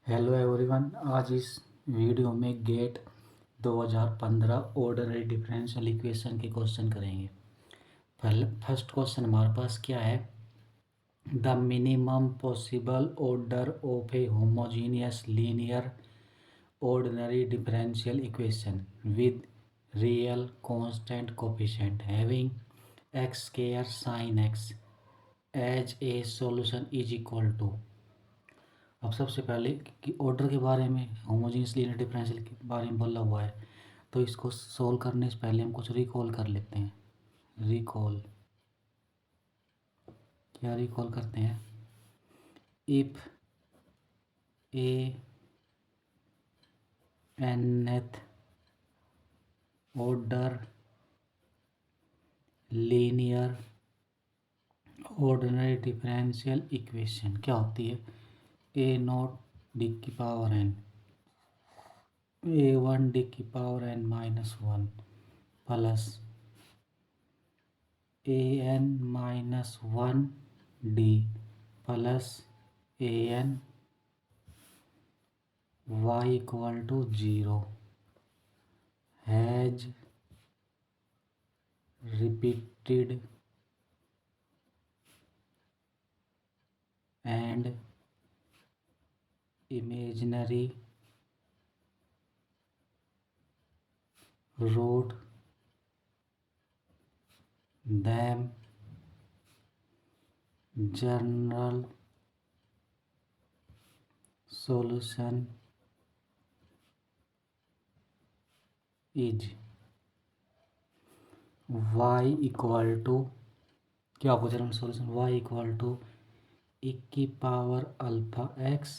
Hello everyone. आज इस video में गेट 2015 ऑर्डिनरी डिफरेंशियल इक्वेशन के क्वेश्चन करेंगे। फर्स्ट क्वेश्चन हमारे पास क्या है? The minimum possible order of a homogeneous linear ordinary differential equation with real constant coefficient having x square sine x as a solution is equal to. अब सबसे पहले कि ऑर्डर के बारे में, होमोजेनियस लीनियर डिफरेंशियल के बारे में बोला हुआ है, तो इसको सोल्व करने से पहले हम कुछ रिकॉल कर लेते हैं। रिकॉल क्या रिकॉल करते हैं? If a nth order linear ordinary differential equation क्या होती है? ए नॉट डी की power n, a one d की power n minus one plus A N minus one d plus A N y equal to 0 has repeated and imaginary wrote them general solution is y equal to क्या होगा? General solution y equal to e की power alpha x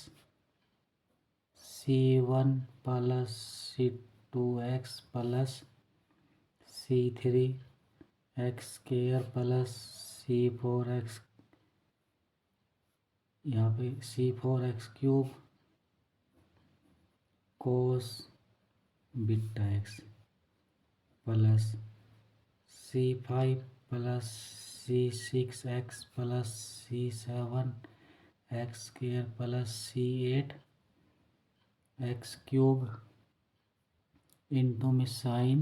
c one plus c to x plus c three x square plus c four x, यहाँ पे c four x cube cos beta x plus c five plus c six x plus c seven x square plus c eight x cube into में sine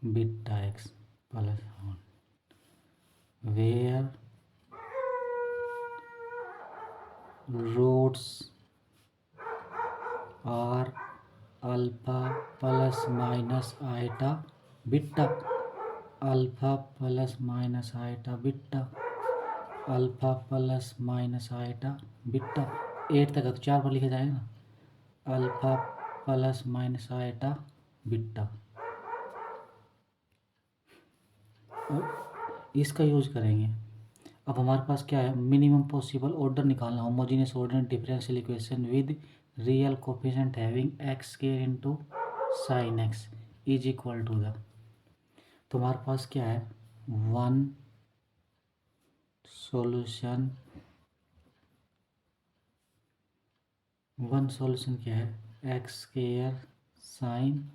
beta x plus one where roots are alpha plus minus iota beta, alpha plus minus iota beta, alpha plus minus iota beta. 8 तक तो 4 पर लिखा जाएगा ना, alpha plus minus iota beta. और इसका use करेंगे। अब हमारे पास क्या है? मिनिमम पॉसिबल ऑर्डर निकालना, homogeneous ordinary differential equation with real coefficient having x square into sine x is equal to the. तो हमारे पास क्या है? वन सॉल्यूशन क्या है? X square sine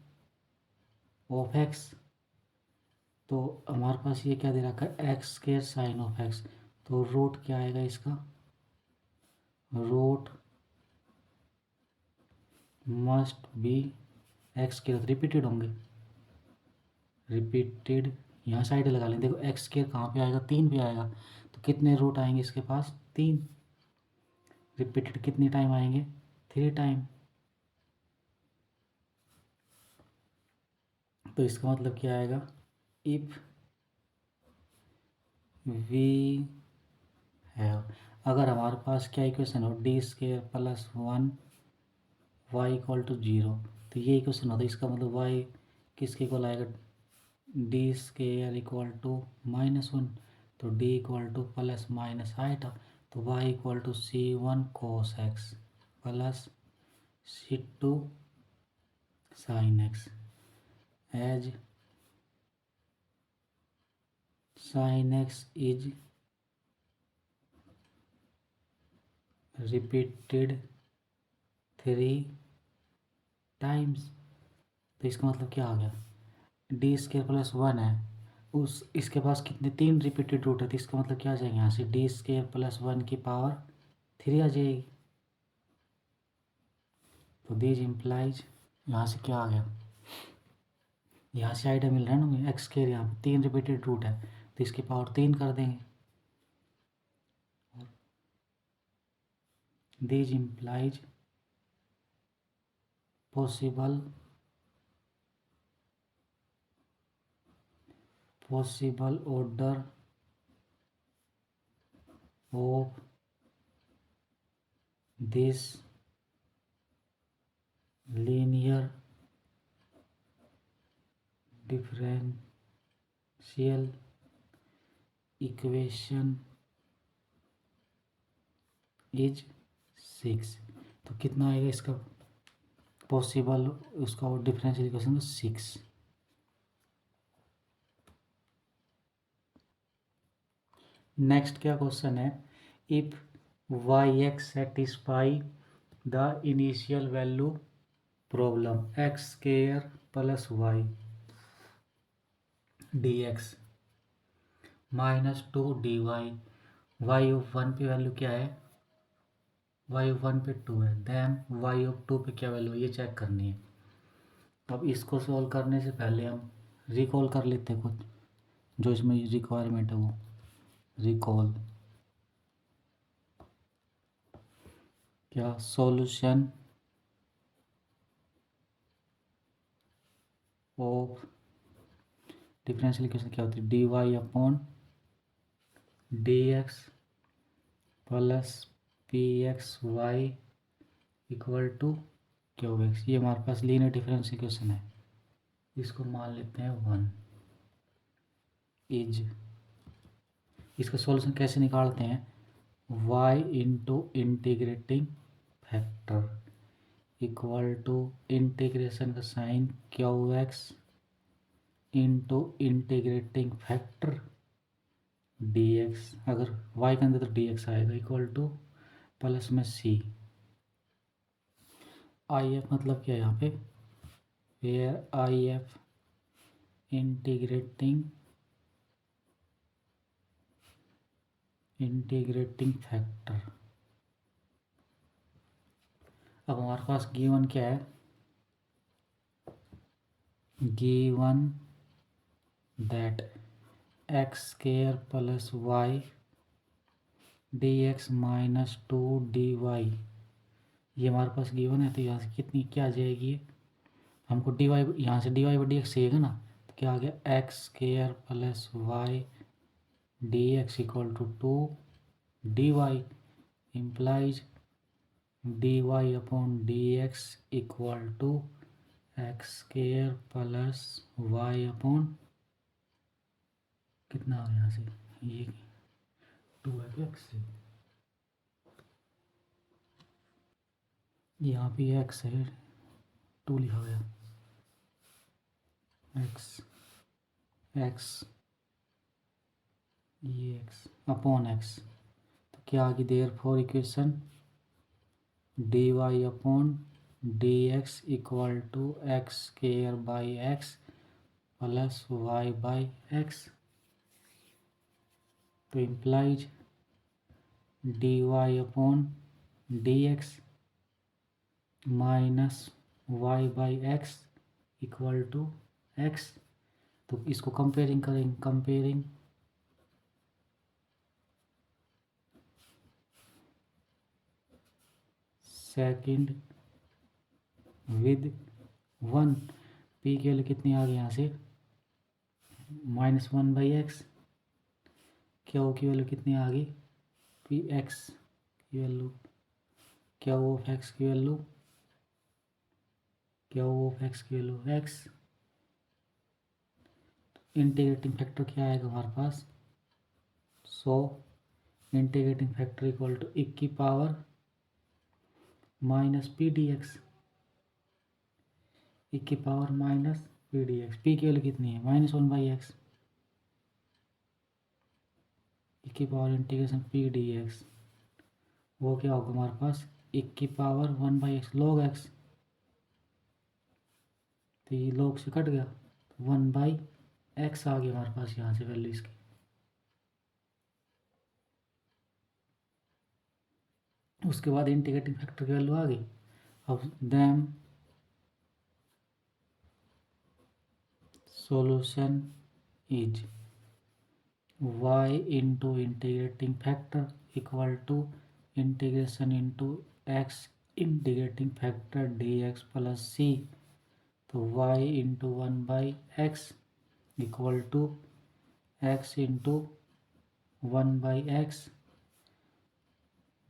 of x. तो हमारे पास ये क्या दे रखा है? X square sine of x. तो रूट क्या आएगा इसका? Root must B x square, repeated होंगे, रिपीटेड यहाँ साइड लगा लें। देखो एक्स स्क्वायर कहाँ पे आएगा? 3 पे आएगा। तो कितने रूट आएंगे इसके पास? 3। रिपीटेड कितनी टाइम आएंगे? 3 टाइम। तो इसका मतलब क्या आएगा? इफ वी हैव, अगर हमारे पास क्या इक्वेशन हो? D square plus one y equal to 0, तो ये इक्वेशन होता है। इसका मतलब वाई किसके इक्वल आएगा? D square equal to minus one, तो D equal to plus minus iota, तो y equal to c one cos x plus c two sine x as sine x is repeated 3 times. तो इसका मतलब क्या आ गया? D square plus one है, उस इसके पास कितने? 3 रिपीटेड रूट है। तो इसका मतलब क्या आ जाएगा? यहाँ से डी स्क्वायर प्लस वन की पावर 3 आ जाएगी। तो दिस इम्प्लाइज, यहाँ से क्या आ गया, यहाँ से आइडिया मिल रहा है ना हमें, एक्स स्क्वायर यहाँ पे 3 रिपीटेड रूट है तो इसकी पावर 3 कर देंगे। This implies possible order of this linear differential equation is 6। तो कितना आएगा इसका पॉसिबल, उसका डिफरेंशियल इक्वेशन 6। नेक्स्ट क्या क्वेश्चन है, if y x satisfy the initial value problem x square plus y D x minus 2 D y, y of 1 पे value क्या है, वाई ऑफ 1 पे 2 है, देन वाई ऑफ 2 पे क्या वैल्यू है ये चेक करनी है। अब इसको सॉल्व करने से पहले हम रिकॉल कर लेते हैं कुछ जो इसमें रिक्वायरमेंट है, वो रिकॉल क्या, सॉल्यूशन ऑफ डिफरेंशियल इक्वेशन क्या होती है, d y upon D x plus p x y equal to q x. ये हमारे पास लीनियर डिफरेंस इक्वेशन है, इसको मान लेते हैं 1 इज। इसका सॉल्यूशन कैसे निकालते हैं, y into integrating factor equal to integration का sign Q x into integrating factor D x, अगर y के अंदर तो डी एक्स आएगा इक्वल टू प्लस में c। आई एफ मतलब क्या है यहाँ पे, where I F integrating factor. अब हमारे पास गिवन क्या है, given that x square plus y D x minus 2 D y, ये हमारे पास गिवन है। तो यहाँ से कितनी क्या आ जाएगी, हमको डी वाई, यहाँ से d y by d x चाहिएगा ना, तो क्या आ गया, x square plus y D x equal to 2 D y implies D y upon D x equal to x square plus y upon कितना हो यहाँ से, ये 2 है क्या एक्स से, यहाँ भी एक्स है 2 लिखा गया, एक्स एक्स ये एक्स अपॉन एक्स, तो क्या आ गई, therefore equation D y upon D x equal to x square by x plus y by x. तो implies D y upon D x minus y by x equal to x. तो इसको comparing करेंगे, comparing second with 1, P की value कितनी आ गई यहाँ से, -1 बाई एक्स, क्यू की वैल्यू कितनी आ गई, पी एक्स की वैल्यू, क्यू ऑफ एक्स की वैल्यू, क्यू ऑफ एक्स की वैल्यू एक्स। इंटीग्रेटिंग फैक्टर क्या आएगा हमारे पास, so integrating factor equal to 1 की power minus P D x, 1 की power minus P D x, P की वैल्यू कितनी है -1 बाई एक्स, 1 की power integration P D x, वो क्या होगा हमारे पास 1 की power 1 by x log x, तो ये लॉग से कट गया, 1 बाई एक्स आ गया हमारे पास यहाँ से वैल्यू इसकी। उसके बाद इंटीग्रेटिंग फैक्टर की वैल्यू आ गई, of them solution is y into integrating factor equal to integration into x integrating factor dx plus c. तो y into 1 by x equal to x into 1 by x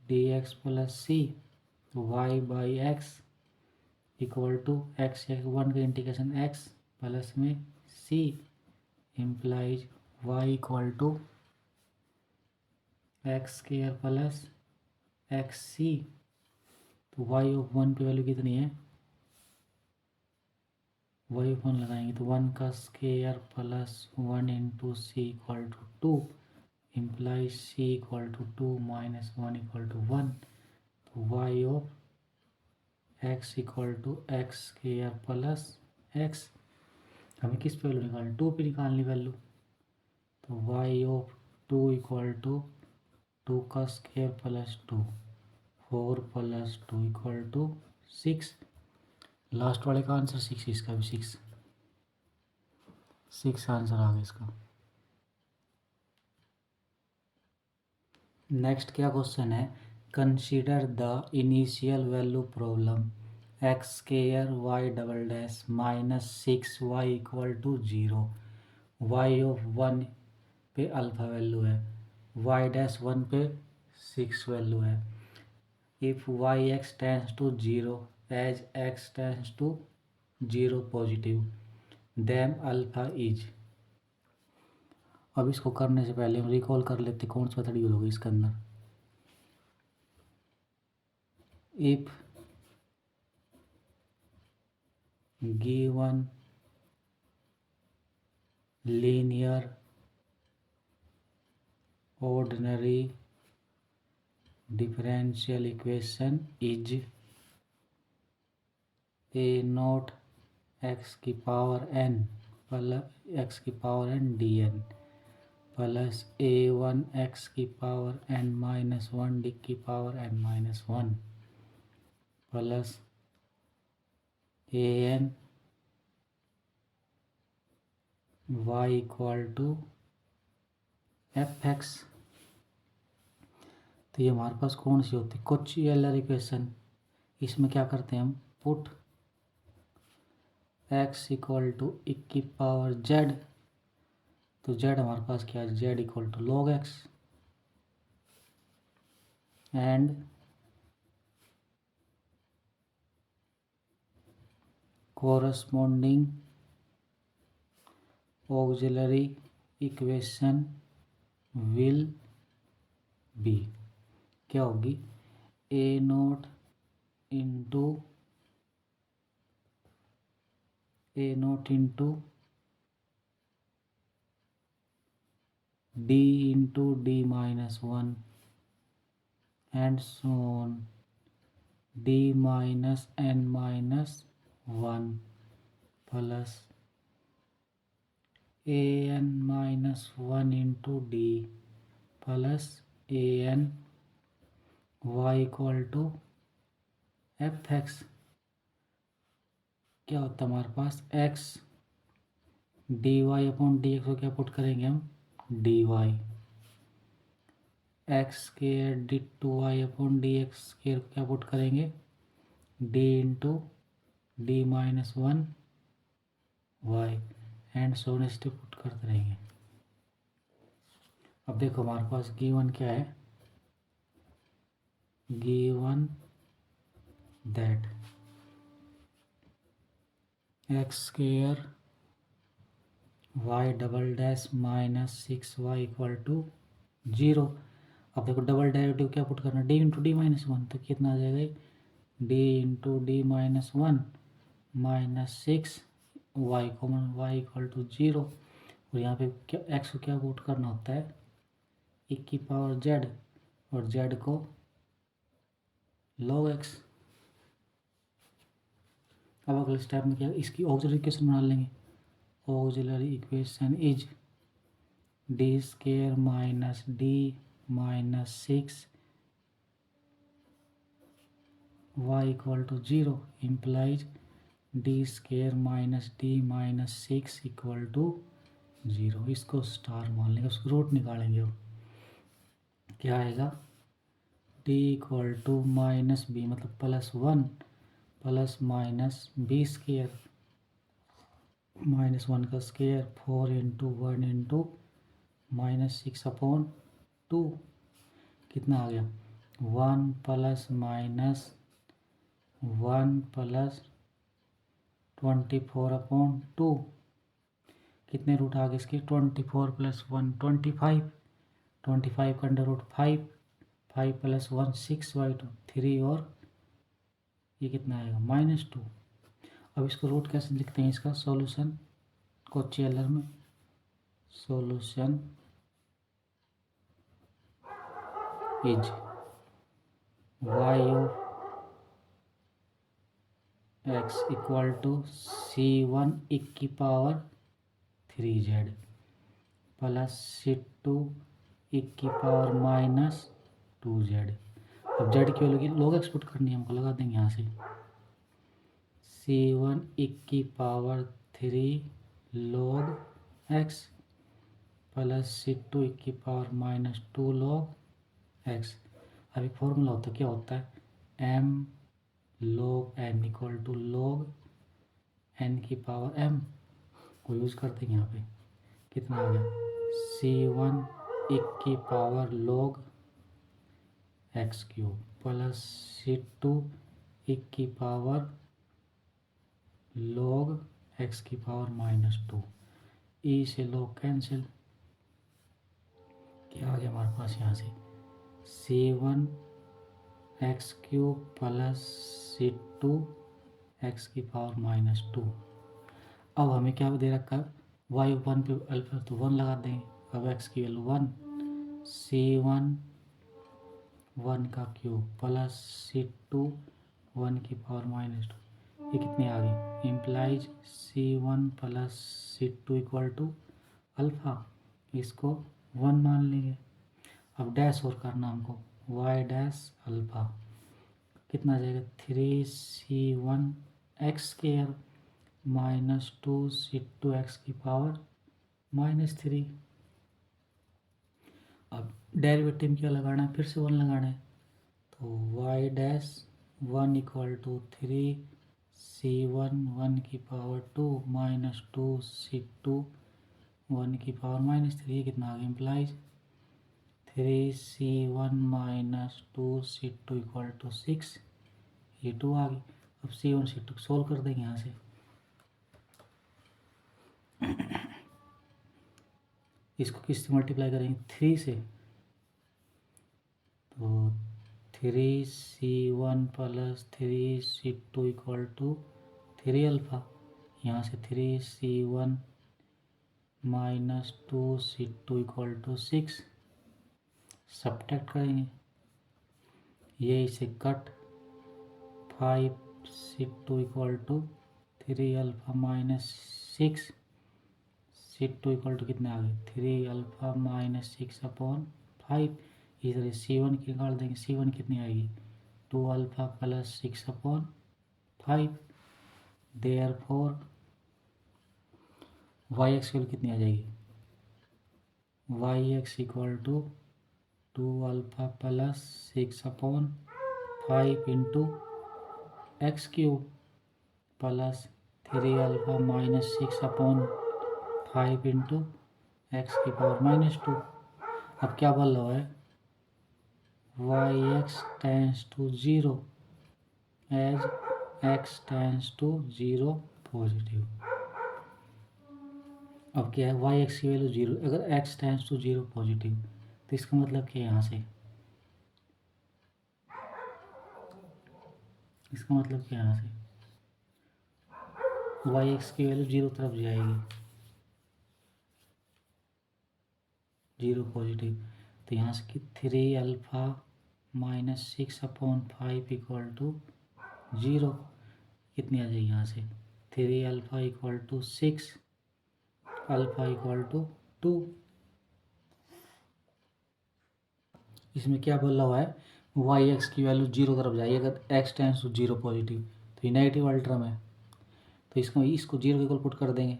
dx plus c. तो y by x equal to x 1 का integration x plus में c implies y equal to x square plus x c. तो y of 1 की value कितनी है, y of 1 लगाएंगे तो 1 का square plus 1 into c equal to 2 implies c equal to 2 minus 1 equal to 1. तो y of x equal to x square plus x. हमें किस पे वैल्यू निकालनी, 2 पे निकालनी वैल्यू. तो y ऑफ 2 इक्वल टू 2 का square plus 2 4 plus 2 equal to 6. Last वाले का आंसर 6, इसका भी 6 आंसर आ गया इसका. नेक्स्ट क्या क्वेश्चन है, consider the initial value problem x square y double dash minus 6y equal to 0. Y of 1 पे अल्फा वैल्यू है, वाई डैश 1 पे 6 वैल्यू है. If y x tends to 0 as x tends to 0 positive then alpha is. अब इसको करने से पहले हम रिकॉल कर लेते कौन सा मेथड यूज होगा इसके अंदर. If given linear ordinary differential equation is a naught x की पावर n प्लस एक्स की power n dn plus a1 x की पावर n माइनस 1 डी की power n minus 1 plus an y equal to F x. तो ये हमारे पास कौन सी होती है, कोची-यूलर इक्वेशन. इसमें क्या करते हैं हम, put x equal to e की पावर z. तो z हमारे पास क्या है, z equal to log x and corresponding auxiliary equation will be क्या होगी, A not into D into D minus 1 and so on D minus n minus 1 plus A N minus 1 into D plus A N y equal to F x. क्या होता है हमारे पास, x D y upon D x को क्या put करेंगे हम, d y x square d 2y upon D x square को क्या पुट करेंगे, d into D minus 1 y and so next put करते रहेंगे. अब देखो हमारे पास गिवन क्या है, given that x square y double dash minus 6y equal to 0. अब देखो डबल डेरिवेटिव क्या पुट करना, डी इंटू डी माइनस 1. तो कितना आ जाएगा, D into D minus 1 minus 6 y common y equal to 0. और यहाँ पे क्या एक्स को क्या पुट करना होता है, e की पावर z और z को log x. अब अगले स्टेप में क्या, इसकी ऑक्सिलरी इक्वेशन बना लेंगे. Auxiliary equation is d square minus d minus 6 y equal to 0 implies d square minus d minus 6 equal to 0। इसको स्टार मान लेंगे, उसको रूट निकालेंगे। अब क्या आएगा, d equal to minus b मतलब +1 प्लस माइनस बी स्केयर -1 का स्केयर 4 इंटू 1 इंटू -6/2 कितना आ गया 1 प्लस माइनस 1 प्लस 24/2 कितने रूट आ गए इसके 24 + 1 25 25 का √5 5 + 1 6/2 3 और ये कितना आएगा -2। अब इसको रूट कैसे लिखते हैं, इसका सॉल्यूशन कोचेलर में solution is y of x equal to C1 की पावर 3z प्लस C2 की पावर -2z। अब z की वैल्यू लोग एक्सपुट करनी है, हमको लगा देंगे यहाँ से C1 की power 3 log x plus C2 की पावर -2 log x। अब एक फॉर्मूला होता है, क्या होता है m log n equal to log n की पावर m को यूज़ करते हैं। यहाँ पे कितना आ गया C1 की power log x³ plus C2 की पावर log x की पावर -2। e से log कैंसिल, क्या आ गया हमारे पास यहाँ से C1 x³ plus C2 x की पावर -2। अब हमें क्या दे रखा है y1 पे अल्फा तो 1 लगा देंगे। अब x की वैल्यू 1 C1 1 का क्यूब प्लस C2 1 की पावर -2 ये कितनी आ गई implies C1 plus C2 equal to alpha. इसको 1 मान लेंगे। अब डैश और करना हमको y डैश अल्फ़ा कितना आ जाएगा 3C1 x² -2 C2 x की पावर -3। अब डेरिवेटिव क्या लगाना है, फिर से 1 लगाना है, तो y dash 1 equal to 3C1 1 की पावर 2 -2 C2 1 की पावर -3 कितना आ गया implies 3C1 -2 C2 equal to 6। ये 2 आ गई। अब C1 C2 सोल्व कर देंगे यहाँ से। इसको किससे मल्टीप्लाई करेंगे 3 से, तो 3C1 plus 3C2 equal to 3 alpha. यहाँ से 3C1 -2 C2 equal to 6 subtract करेंगे, ये इसे cut 5C2 equal to 3 alpha -6 C2 equal to कितने आ गए 3 अल्फ़ा -6/5। इस तरह C1 की निकाल देंगे, C1 कितनी आएगी 2 अल्फ़ा प्लस 6/5। देयरफॉर yx की वैल्यू कितनी आ जाएगी yx equal to 2 alpha plus 6/5 into x³ plus 3 alpha -6/5 into x की पावर -2। अब क्या बोल रहा है yx tends to 0 as x tends to 0 positive. अब क्या है yx की वैल्यू 0, अगर x टेंस टू 0 पॉजिटिव तो इसका मतलब क्या है यहाँ से, इसका मतलब क्या यहाँ से yx की वैल्यू 0 तरफ जाएगी 0 पॉजिटिव, तो यहाँ से कि 3 अल्फ़ा -6/5 इक्वल टू 0 कितनी आ जाएगी यहाँ से 3 alpha equal to 6 alpha equal to 2। इसमें क्या बोला हुआ है वाई एक्स की वैल्यू जीरो तरफ जाएगी, अगर x tends to zero positive तो ये नेगेटिव वाला टर्म है, तो इसको जीरो के इक्वल पुट कर देंगे,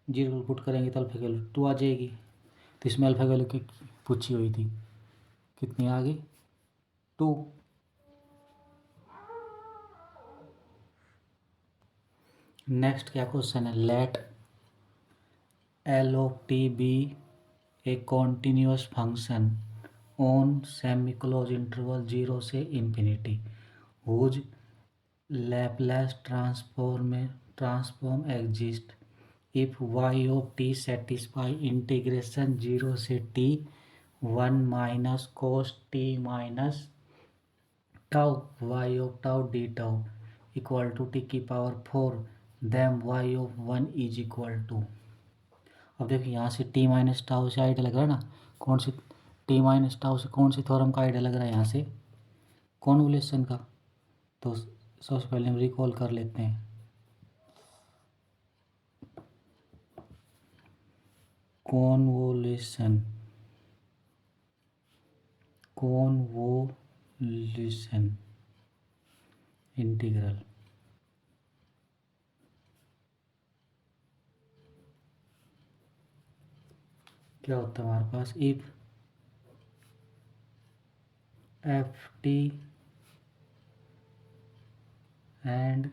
जीरो के इक्वल पुट करेंगे तो अल्फा की वैल्यू टू आ जाएगी। तो इसमें अल्फा की वैल्यू की पूछी हुई थी, कितनी आ गई, टू। नेक्स्ट क्या क्वेश्चन है, let L of T be a continuous function on semi close interval zero से infinity whose Laplace transform exist if y of t satisfy integration 0 से t 1 minus cos t minus tau y of tau d tau equal to t की power 4 then y of 1 is equal to। अब देखिए यहाँ से t minus tau से idea लग रहा है ना, कौन सी t माइनस टाउ से कौन सी थ्योरम का आइडिया लग रहा है, यहाँ से कॉन्वोल्यूशन का। तो सबसे पहले हम रिकॉल कर लेते हैं, कॉन्वोल्यूशन इंटीग्रल क्या होता है हमारे पास, if F T and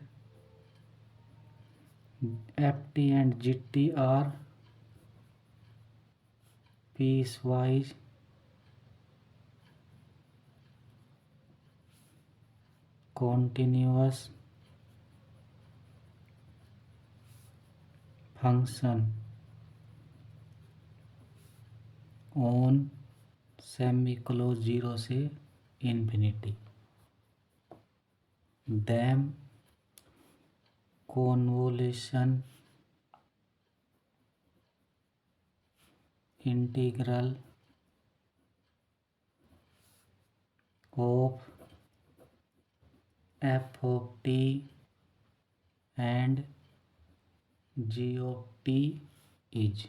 G T are piecewise continuous function on semi close zero से infinity then convolution integral of f of t and g of t is,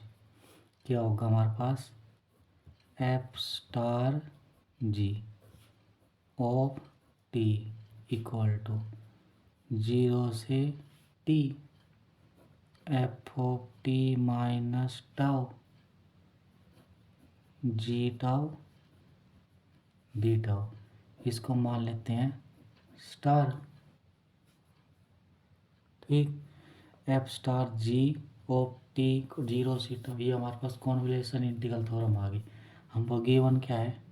क्या होगा हमारे पास, F star G of T equal to zero से T F of T minus tau G tau D tau, इसको मान लेते हैं star, ठीक। F star G of T zero से टाउ, ये हमारे पास कॉन्वोल्यूशन इंटीग्रल थ्योरम आ गई। हमको गिवन क्या है,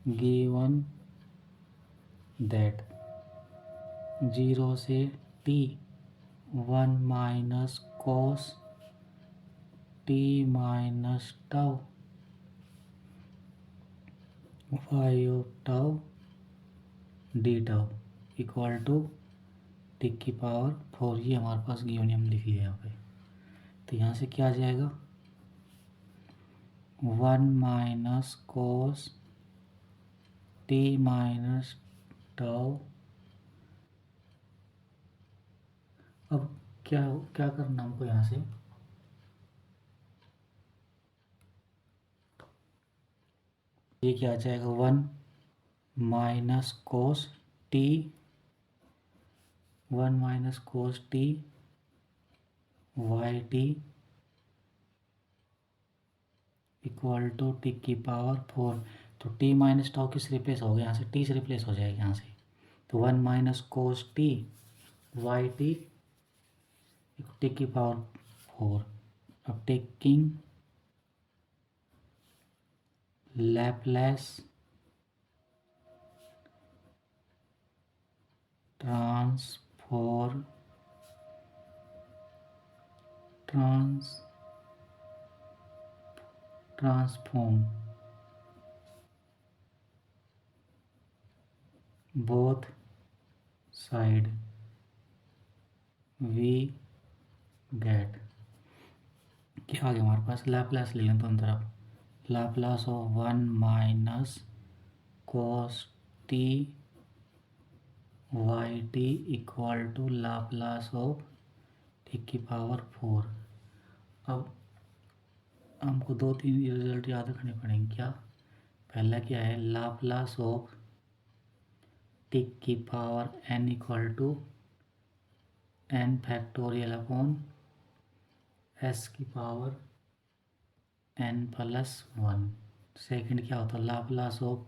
गिवन दैट जीरो से T 1 minus cos T minus tau y of tau D tau equal to T की पावर 4, ये हमारे पास गिवन हम लिख लिया यहाँ पे। तो यहाँ से क्या आ जाएगा, 1 minus cos T minus tau. अब क्या क्या करना हमको, यहाँ से ये क्या आ जाएगा, 1 minus cos t 1 minus cos t y t equal to T की पावर 4। तो टी माइनस टाउ किस रिप्लेस हो गया, यहाँ से टी से रिप्लेस हो जाएगा यहाँ से। तो 1 minus cos t y t t की पावर 4। अब taking Laplace transform both side we get, क्या आ गया हमारे पास, लैपलेस ले लें दोनों तरफ, Laplace of 1 minus cos t y t equal to Laplace of t की पावर 4। अब हमको 2-3 रिजल्ट याद रखने पड़ेंगे, क्या, पहला क्या है, लाप्लास ऑफ टिक की power n equal to n factorial upon s की पावर n प्लस 1। सेकेंड क्या होता है, Laplace of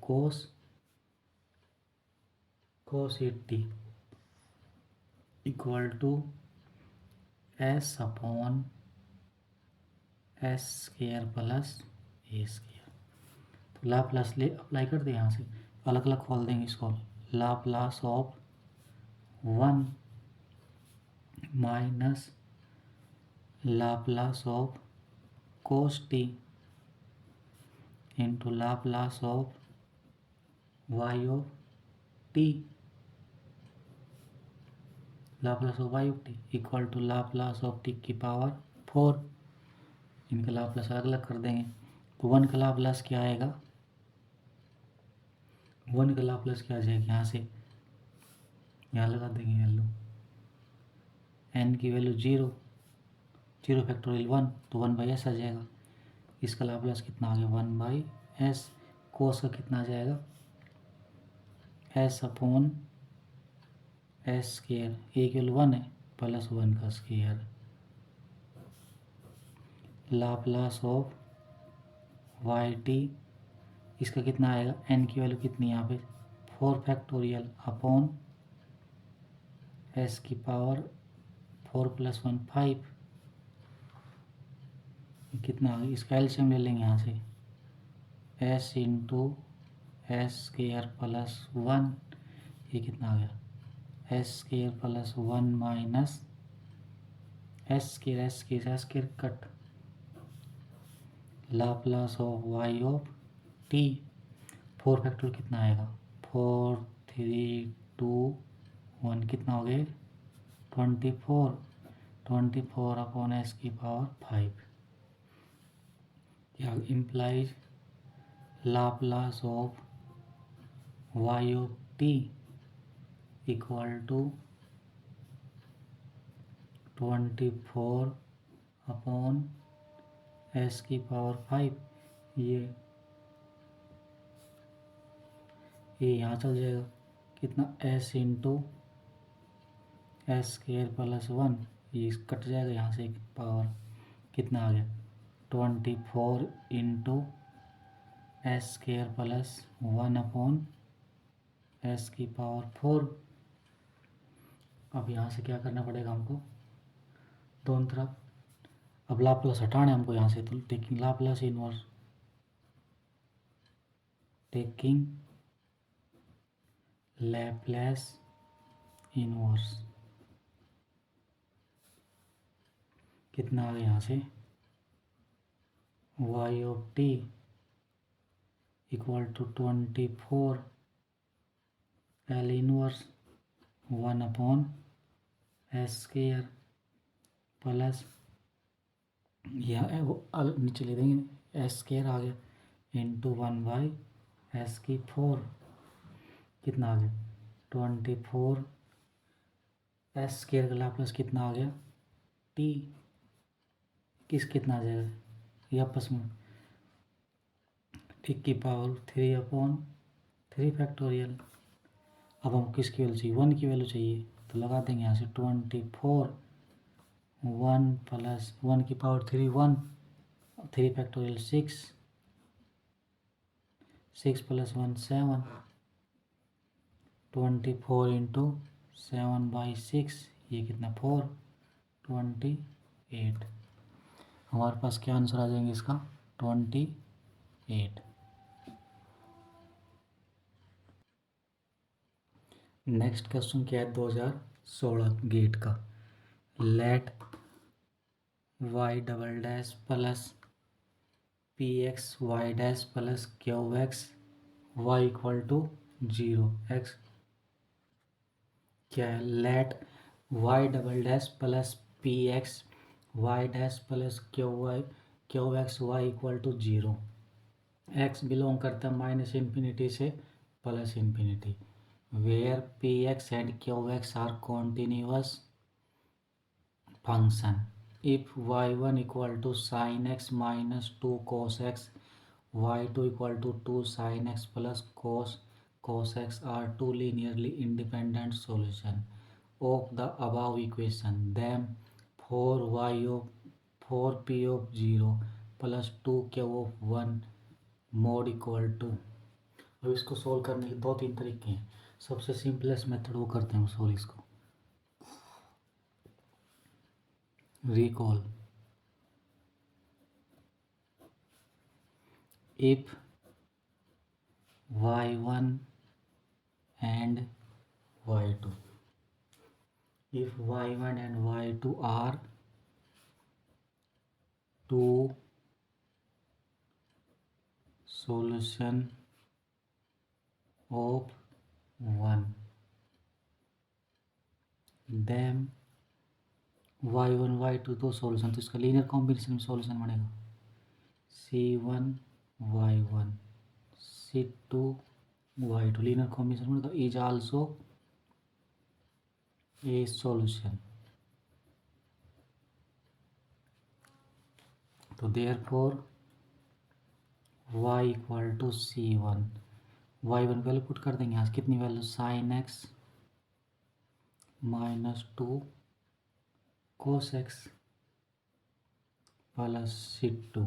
cos t equal to s upon s square plus a square. तो लाप्लास ले अप्लाई कर दें, यहाँ से अलग अलग खोल देंगे इसको। Laplace of 1 minus Laplace of cos t into Laplace of y of t, Laplace of y of T equal to Laplace of t की पावर 4। इनका लाप्लास अलग अलग कर देंगे। तो 1 का लाप्लास क्या आएगा, 1 का लाप्लास क्या आ जाएगा, यहाँ से यहाँ लगा देंगे वैल्यू, n की वैल्यू 0 फैक्टोरियल 1, तो 1/s आ जाएगा। इसका लाप्लास कितना आ गया, 1/s। कोस का कितना आ जाएगा, s upon s square, a की वैल्यू 1 है, प्लस 1 का square. Laplace of y t, इसका कितना आएगा, n की वैल्यू कितनी है यहाँ पे 4 फैक्टोरियल अपॉन s की पावर 4 + 1 5। कितना आ गया, इसका एलसीएम ले लेंगे यहाँ से, s into s square plus 1, ये कितना आ गया, s square plus 1 minus s square cut, Laplace of y of t 4 factorial कितना आएगा, 4 3 2 1, कितना हो गया 24 अपॉन एस की पावर 5। क्या implies Laplace of y of T equal to 24 upon s की पावर 5। ये यहाँ चल जाएगा, कितना s into s square plus 1, ये कट जाएगा यहाँ से, पावर कितना आ गया 24 into s square plus 1 upon s की पावर 4। अब यहाँ से क्या करना पड़ेगा हमको, दोनों तरफ अब लाप्लास हटाना है हमको यहाँ से, तो taking Laplace inverse, taking Laplace inverse, कितना आ गया यहाँ से, y of T equal to 24 L inverse 1 upon s square plus, यह वो नीचे ले देंगे, एस स्केयर आ गया इंटू 1/s की 4, कितना आ गया 24 एस स्केयर का लाप्लास कितना आ गया टी, कितना आ जाएगा, ये आपस में टी की पावर 3/3 फैक्टोरियल। अब हम किसकी वैल्यू चाहिए, 1 की वैल्यू चाहिए, तो लगा देंगे यहाँ से 24 1 + 1 की पावर 3 1, 3 फैक्टोरियल 6 + 1 7, 24 इंटू 7/6, ये कितना 4 28। हमारे पास क्या आंसर आ जाएंगे इसका 28। नेक्स्ट क्वेश्चन क्या है 2016 गेट का, let y" plus px y' plus qx y equal to 0 x, क्या है, let y" plus px y' plus qx y equal to 0, x belong करता है -∞ से +∞, where px and qx are continuous function, if y1 equal to sin x minus 2 cos x, y2 equal to 2 sine x plus cos x are two linearly independent solution of the above equation. Then 4p of 0 plus 2q of 1 mod equal to. अब इसको solve करने के दो तीन तरीके हैं। सबसे simplest method वो करते हैं सोल्व इसको। Recall if y1 and y2, if y1 and y2 are two solution of one, then y1 y2 तो सॉल्यूशन, तो इसका लीनियर कॉम्बिनेशन में सॉल्यूशन बनेगा c1 y1 c2 y2 linear combination बनेगा इज आल्सो ए सॉल्यूशन। तो therefore y equal to c1, y1 value put कर देंगे यहाँ से, कितनी value sine x minus 2 cos x plus c2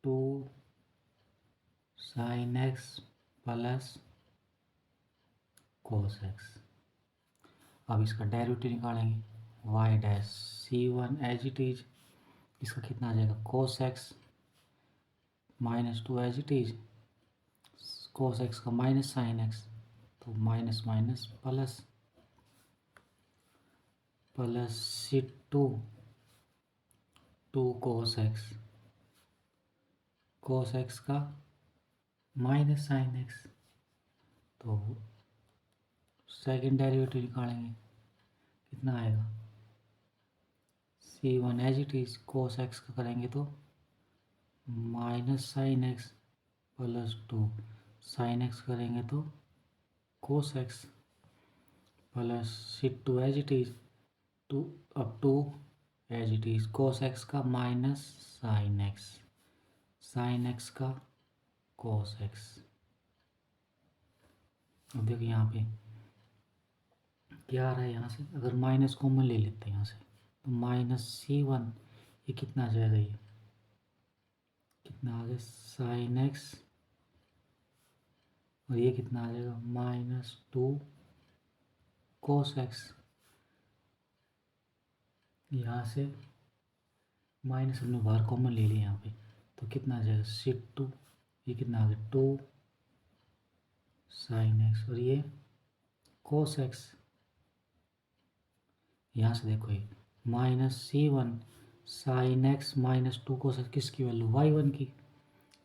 2 sine x plus cos x. अब इसका derivative निकालेंगे y dash c1 as it is, इसका कितना आ जाएगा cos x minus 2 as it is, cos x का माइनस साइन एक्स, तो minus minus plus plus c2 2 cos x का माइनस साइन एक्स, तो सेकेंड डेरिवेटिव निकालेंगे कितना आएगा c1 as it is, cos x का करेंगे तो minus sine x plus 2 sine x करेंगे तो cos x plus c2 as it is 2 अब 2 as it is, cos x का माइनस साइन एक्स का कोस एक्स। अब देखिए यहाँ पे क्या आ रहा है, यहाँ से अगर माइनस कॉमन ले लेते हैं यहाँ से, तो माइनस c1 ये कितना आ जाएगा, ये कितना आ गया साइन एक्स, और ये कितना आ जाएगा माइनस 2 कोस एक्स। यहाँ से माइनस हमने बाहर कॉमन ले लिया यहाँ पे, तो कितना आ जाएगा c2, ये कितना आ गया 2 साइन एक्स, और ये कोस एक्स। यहाँ से देखो ये minus c1 sign x minus 2 cos x, किसकी वैल्यू y1 की,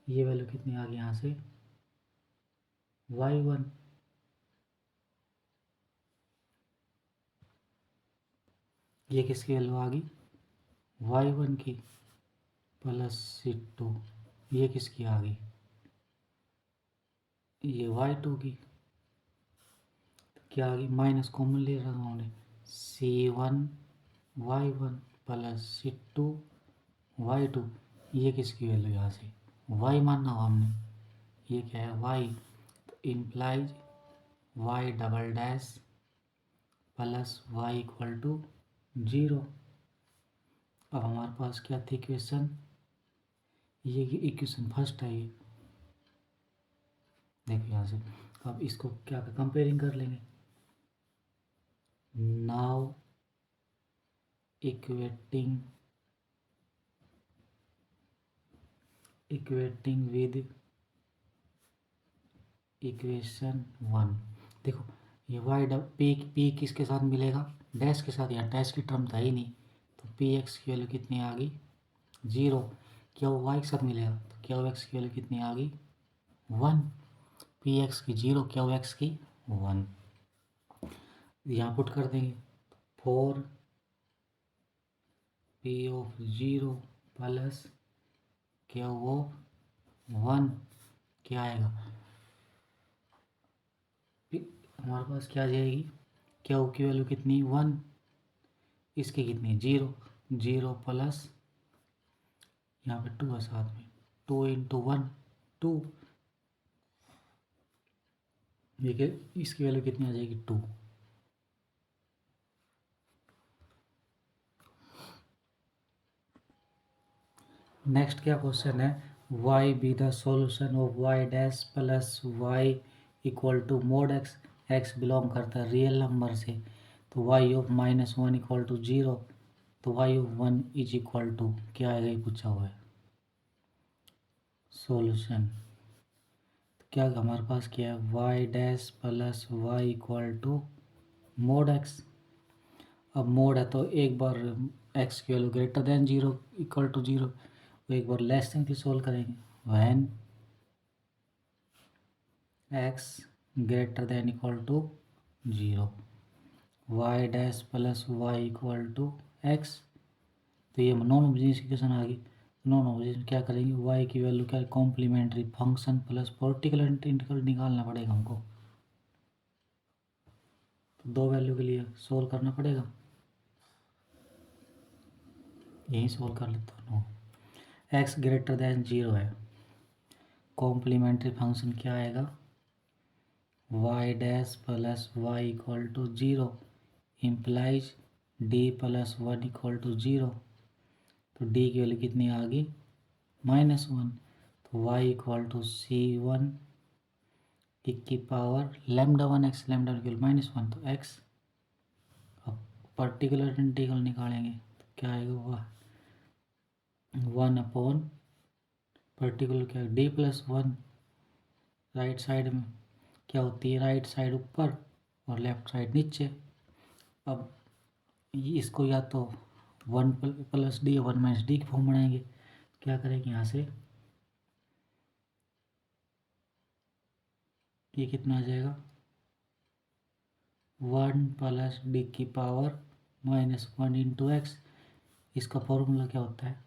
ये वैल्यू कितनी आ गई यहाँ से y1, ये किसकी वैल्यू आ गई y1 की, प्लस c2 ये किसकी आ गई, ये y2 की। तो क्या आ गई, माइनस कॉमन ले रहा हूँ हमने, c1 y1 plus c2 y2, ये किसकी वैल्यू यहाँ से y मानना हो हमने, ये क्या है y, तो implies y double dash plus y equal to 0। अब हमारे पास क्या थी इक्वेशन, ये इक्वेशन फर्स्ट है ये, देखिए यहाँ से। अब इसको क्या कंपेयरिंग कर लेंगे, नाउ इक्वेटिंग विद इक्वेशन 1। देखो ये वाई पी किसके साथ मिलेगा, डैश के साथ, यहाँ डैश की टर्म था ही नहीं, तो पी एक्स की वैल्यू कितनी आ गई 0। क्या वो वाई के साथ मिलेगा, तो क्या वो एक्स की वैल्यू कितनी आ गई 1, पी एक्स की 0, क्या वो एक्स की 1। यहाँ पुट कर देंगे 4 पी ऑफ 0 प्लस क्या वो 1, क्या आएगा हमारे पास क्या आ जाएगी, क्या ओ की वैल्यू कितनी 1, इसकी कितनी 0 प्लस यहाँ पे 2 है साथ में, 2 इंटू 1 2, देखिए इसकी वैल्यू कितनी आ जाएगी 2। नेक्स्ट क्या क्वेश्चन है, y be the solution of y dash plus y equal to mod x, x belong करता है रियल नंबर से, तो y ऑफ -1 इक्वल टू 0, तो y of 1 is equal to क्या आएगा, ये पूछा हुआ है सॉल्यूशन। तो क्या हमारे पास क्या है, y dash plus y equal to mod x। अब मोड है तो एक बार x की value greater than 0 equal to 0, तो एक बार लेस देन की सोल्व करेंगे, when x greater than equal to 0, y dash plus y equal to x। तो ये नॉन होमोजेनियस इक्वेशन आ गई। नॉन होमोजेनियस क्या करेंगे, y की वैल्यू क्या है, complementary function plus particular integral निकालना पड़ेगा हमको, तो दो वैल्यू के लिए सोल्व करना पड़ेगा, यही सोल्व कर लेता हूँ। x ग्रेटर देन 0 है, कॉम्प्लीमेंट्री फंक्शन क्या आएगा, y dash plus y equal to 0 implies d plus 1 equal to 0, तो d की वैल्यू कितनी आ गई -1, तो y इक्वल टू c1 की power lambda 1x, lambda equal -1, तो x। अब पर्टिकुलर इंटीग्रल निकालेंगे तो क्या आएगा, 1 अपॉन पर्टिकुलर क्या है, d प्लस 1, राइट साइड में क्या होती है, राइट साइड ऊपर और लेफ्ट साइड नीचे। अब इसको या तो 1 प्लस डी 1 माइनस डी की फॉर्म बनाएंगे, क्या करेंगे यहाँ से, ये कितना आ जाएगा 1 प्लस डी की पावर -1 इंटू एक्स। इसका फॉर्मूला क्या होता है,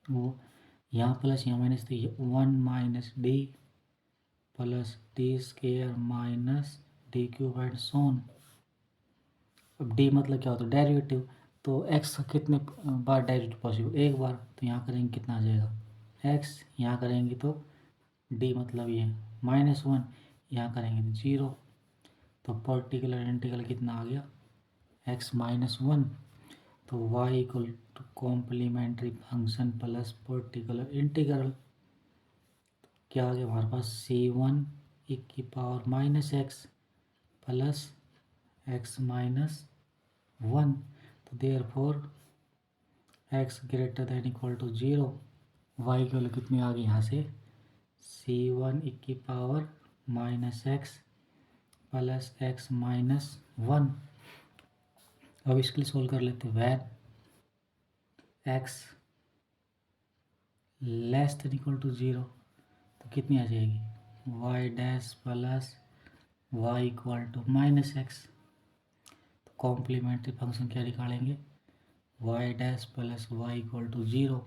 वो यहाँ प्लस यहाँ माइनस, तो ये 1 minus D plus D square minus D cube and so on. अब डी मतलब क्या होता है, डेरिवेटिव, तो एक्स कितने बार डेरिवेटिव पॉसिबल, एक बार, तो यहाँ करेंगे कितना आ जाएगा एक्स, यहाँ करेंगे तो डी मतलब ये -1, यहाँ करेंगे तो 0, तो पर्टिकुलर इंटीग्रल कितना आ गया x-1, तो y equal to complementary function plus particular integral, क्या आ गया हमारे पास c1 की पावर -x प्लस x-1, तो therefore x greater than equal to 0, y की वैल्यू कितनी आ गई यहाँ से c1 की पावर -x प्लस x-1। अब इसके लिए सोल्व कर लेते हैं, when x less than equal to 0, तो कितनी आ जाएगी y dash plus y equal to -x, तो कॉम्प्लीमेंट्री फंक्शन क्या निकालेंगे, y dash plus y equal to 0,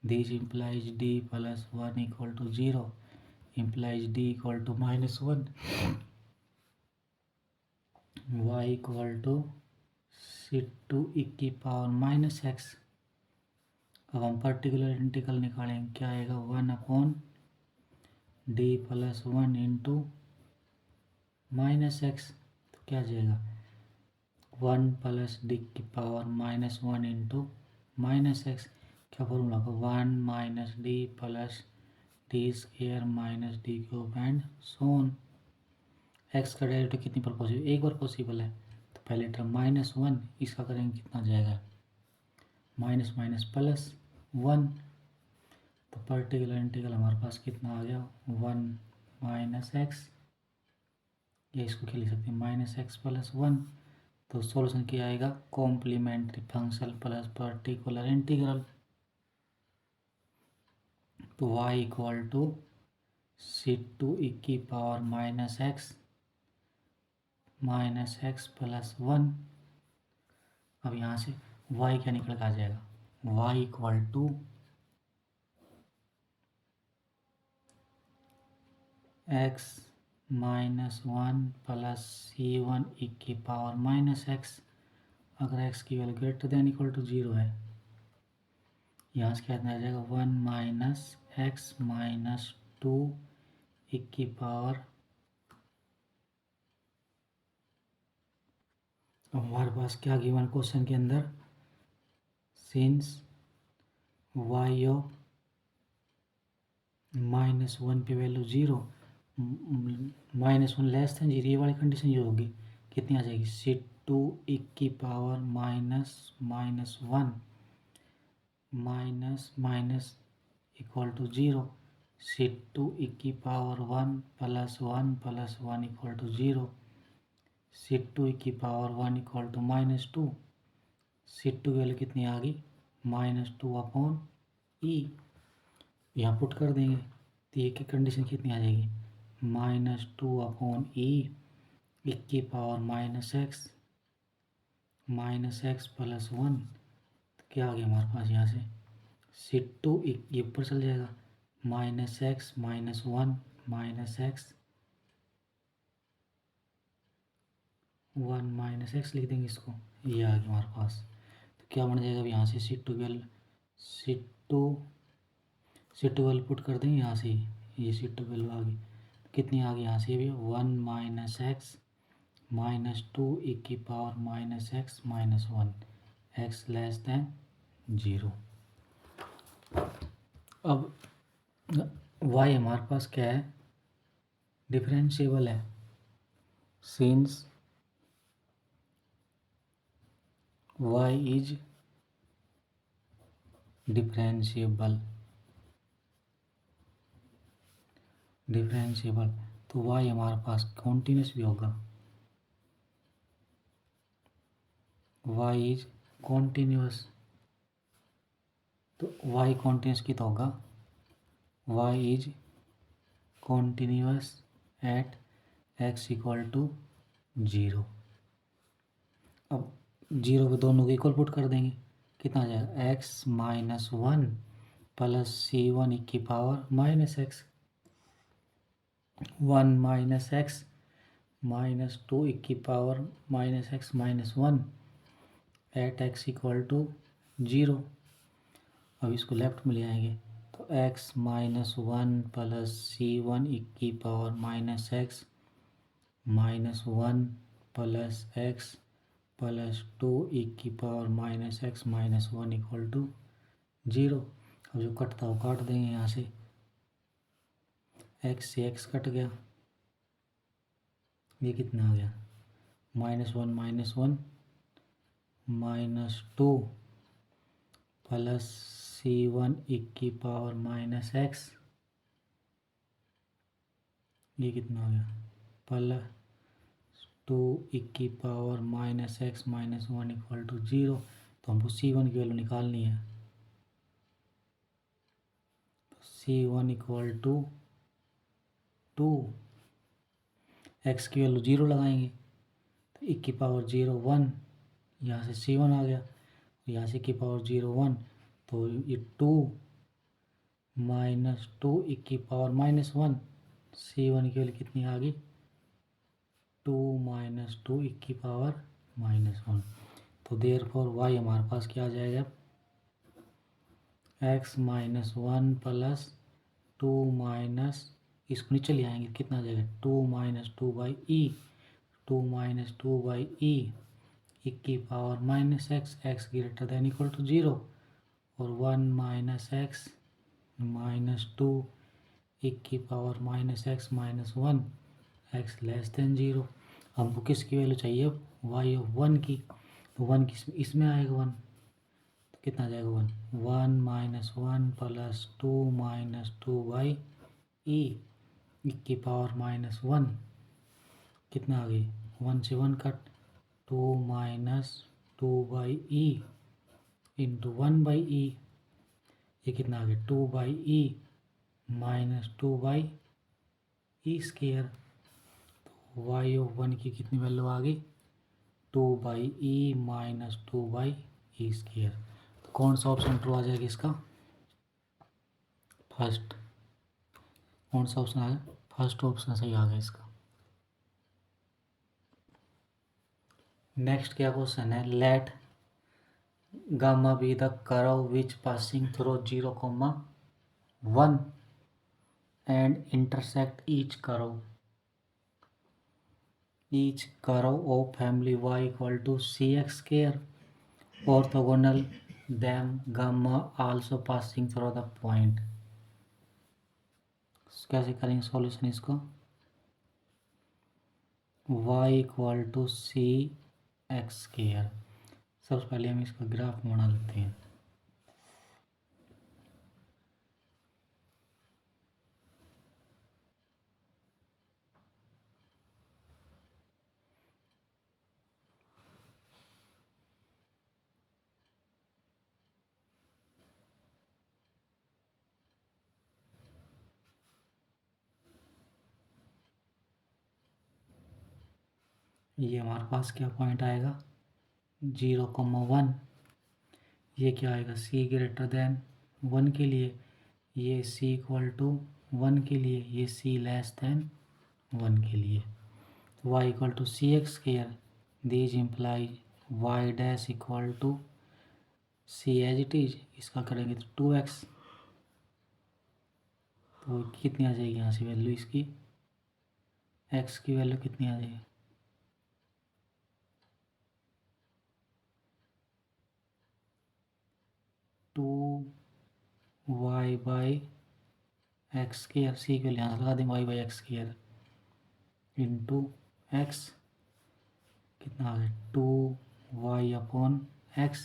this implies d plus 1 equal to 0 implies d equal to -1, y equal to c2 की power -x। अब हम particular integral निकालेंगे, क्या आएगा 1 upon d plus 1 into -x, तो क्या आ जाएगा 1 प्लस डी की पावर -1 इंटू -x, क्या फॉर्मूला होगा 1 minus D plus d square minus D cube and so on. X का डेरिवेटिव कितनी बार पॉसिबल, एक बार पॉसिबल है, तो पहले टर्म -1, इसका करेंगे कितना जाएगा माइनस माइनस प्लस 1, तो पर्टिकुलर इंटीग्रल हमारे पास कितना आ गया 1 माइनस एक्स, या इसको क्या लिख सकते हैं -x प्लस 1, तो सॉल्यूशन क्या आएगा complementary function plus particular integral, तो y इक्वल टू c2 की पावर -x प्लस 1। अब यहाँ से y क्या निकल कर आ जाएगा y equal to x-1 plus c1 की पावर -x, अगर x की value greater than equal to 0 है, यहाँ से क्या आ जाएगा 1 माइनस एक्स माइनस टू की पावर, अब हमारे पास क्या गिवन क्वेश्चन के अंदर, सिंस वाई ऑफ -1 पे वैल्यू 0, -1 लेस देन 0, ये वाली कंडीशन जो होगी कितनी आ जाएगी, C2 की power -1 minus equal to 0, C2 की पावर 1 + 1 इक्वल टू 0, C2 की पावर 1 इक्वल टू -2, C2 की वैल्यू कितनी आ गई, -2/E, यहाँ पुट कर देंगे तो ये की कंडीशन कितनी आ जाएगी, -2/E की पावर -x + 1, तो क्या आ गया हमारे पास यहाँ से, C2 ये ऊपर चल जाएगा, -x - 1 -x 1 - x लिख देंगे इसको, ये आ गया हमारे पास। तो क्या बन जाएगा अब यहाँ से, C2 वैल्यू पुट कर देंगे यहाँ से, ये C2 वैल्यू आ गई, कितनी आ गई यहाँ से भी, 1 - x -2 की power -x - 1, x less than 0। अब y हमारे पास क्या है, डिफरेंशिएबल है, सिंस y इज डिफरेंशिएबल, तो y हमारे पास कॉन्टिन्यूस भी होगा, y इज कॉन्टिन्यूस, तो y कॉन्टिन्यूस कितना होगा, y is continuous at x equal to 0। अब 0 को दोनों को इक्वल पुट कर देंगे, कितना आ जाएगा, x - 1 + C1 की पावर -x, 1 - x -2 की power -x - 1 at x equal to 0। अब इसको लेफ्ट में ले आएंगे तो x - 1 + C1 की पावर -x - 1 + x + 2 की पावर -x - 1 इक्वल टू 0। अब जो कटता हो काट देंगे यहाँ से, x से x कट गया, ये कितना आ गया, -1 - 1 -2 + C1 की पावर -x, ये कितना आ गया, +2 की पावर -x - 1 इक्वल टू 0। तो हमको C1 की वैल्यू निकालनी है, C1 इक्वल टू 2, x की वैल्यू 0 लगाएंगे तो 1 की पावर 0 1, यहाँ से C1 आ गया, यहाँ से की पावर 0 1, तो ये 2 - 2 की पावर -1, C1 की वैल्यू कितनी आ गई, 2 - 2 की पावर -1। तो देयरफॉर y हमारे पास क्या आ जाएगा, x - 1 + 2 इसको नीचे ले आएंगे, कितना आ जाएगा, 2 - 2/E, 2 - 2/E की power -x, x greater than equal to 0, और 1 - x -2 की power -x - 1, x less than 0। हमको किसकी वैल्यू चाहिए, y ऑफ 1 की, तो 1 की इसमें आएगा 1, तो कितना आ जाएगा 1 - 1 + 2 - 2/E की पावर -1, कितना आ गई, 1 से 1 कट, 2 - 2/E इंटू 1/E, ये कितना आ गया, 2/E - 2/E स्केयर। तो y ऑफ 1 की कितनी वैल्यू आ गई, 2/E - 2/E स्केयर। तो कौन सा ऑप्शन ट्रू आ जाएगा इसका, फर्स्ट, कौन सा ऑप्शन आ गया, फर्स्ट ऑप्शन सही आ गया इसका। नेक्स्ट क्या क्वेश्चन है, let gamma be the curve which passing through 0, 1 and intersect each curve of family y equal to cx square orthogonal them gamma also passing through the point। कैसे करेंगे solution इसको? y equal to c x square. सबसे पहले हम इसका graph बना लेते हैं। ये हमारे पास क्या पॉइंट आएगा? 0,1। ये क्या आएगा? c ग्रेटर देन 1 के लिए, ये c इक्वल टू 1 के लिए, ये c लेस देन 1 के लिए। y equal to c x square, these imply y dash equal to c as it is. इसका करेंगे तो 2x। तो कितनी आ जाएगी यहाँ से वैल्यू इसकी? x की वैल्यू कितनी आ जाएगी? 2y बाई एक्स स्क्वायर, सी के लिए यहाँ लगा देंगे y by x square into x. कितना आ गया? 2y upon x.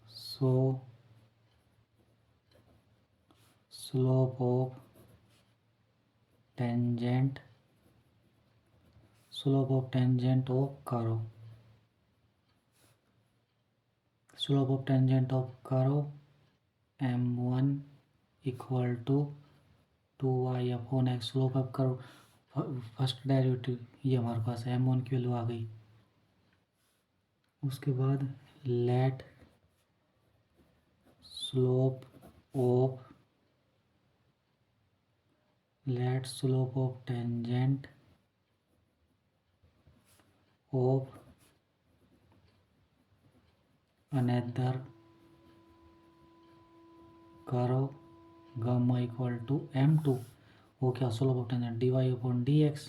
So slope of tangent of curve, slope of tangent of curve m1 equal to 2y upon x. Slope of curve first derivative ये हमारे पास m1 की value आ गई। उसके बाद let slope of tangent of another curve gamma equal to m2। वो क्या? Slope of tangent dy upon dx।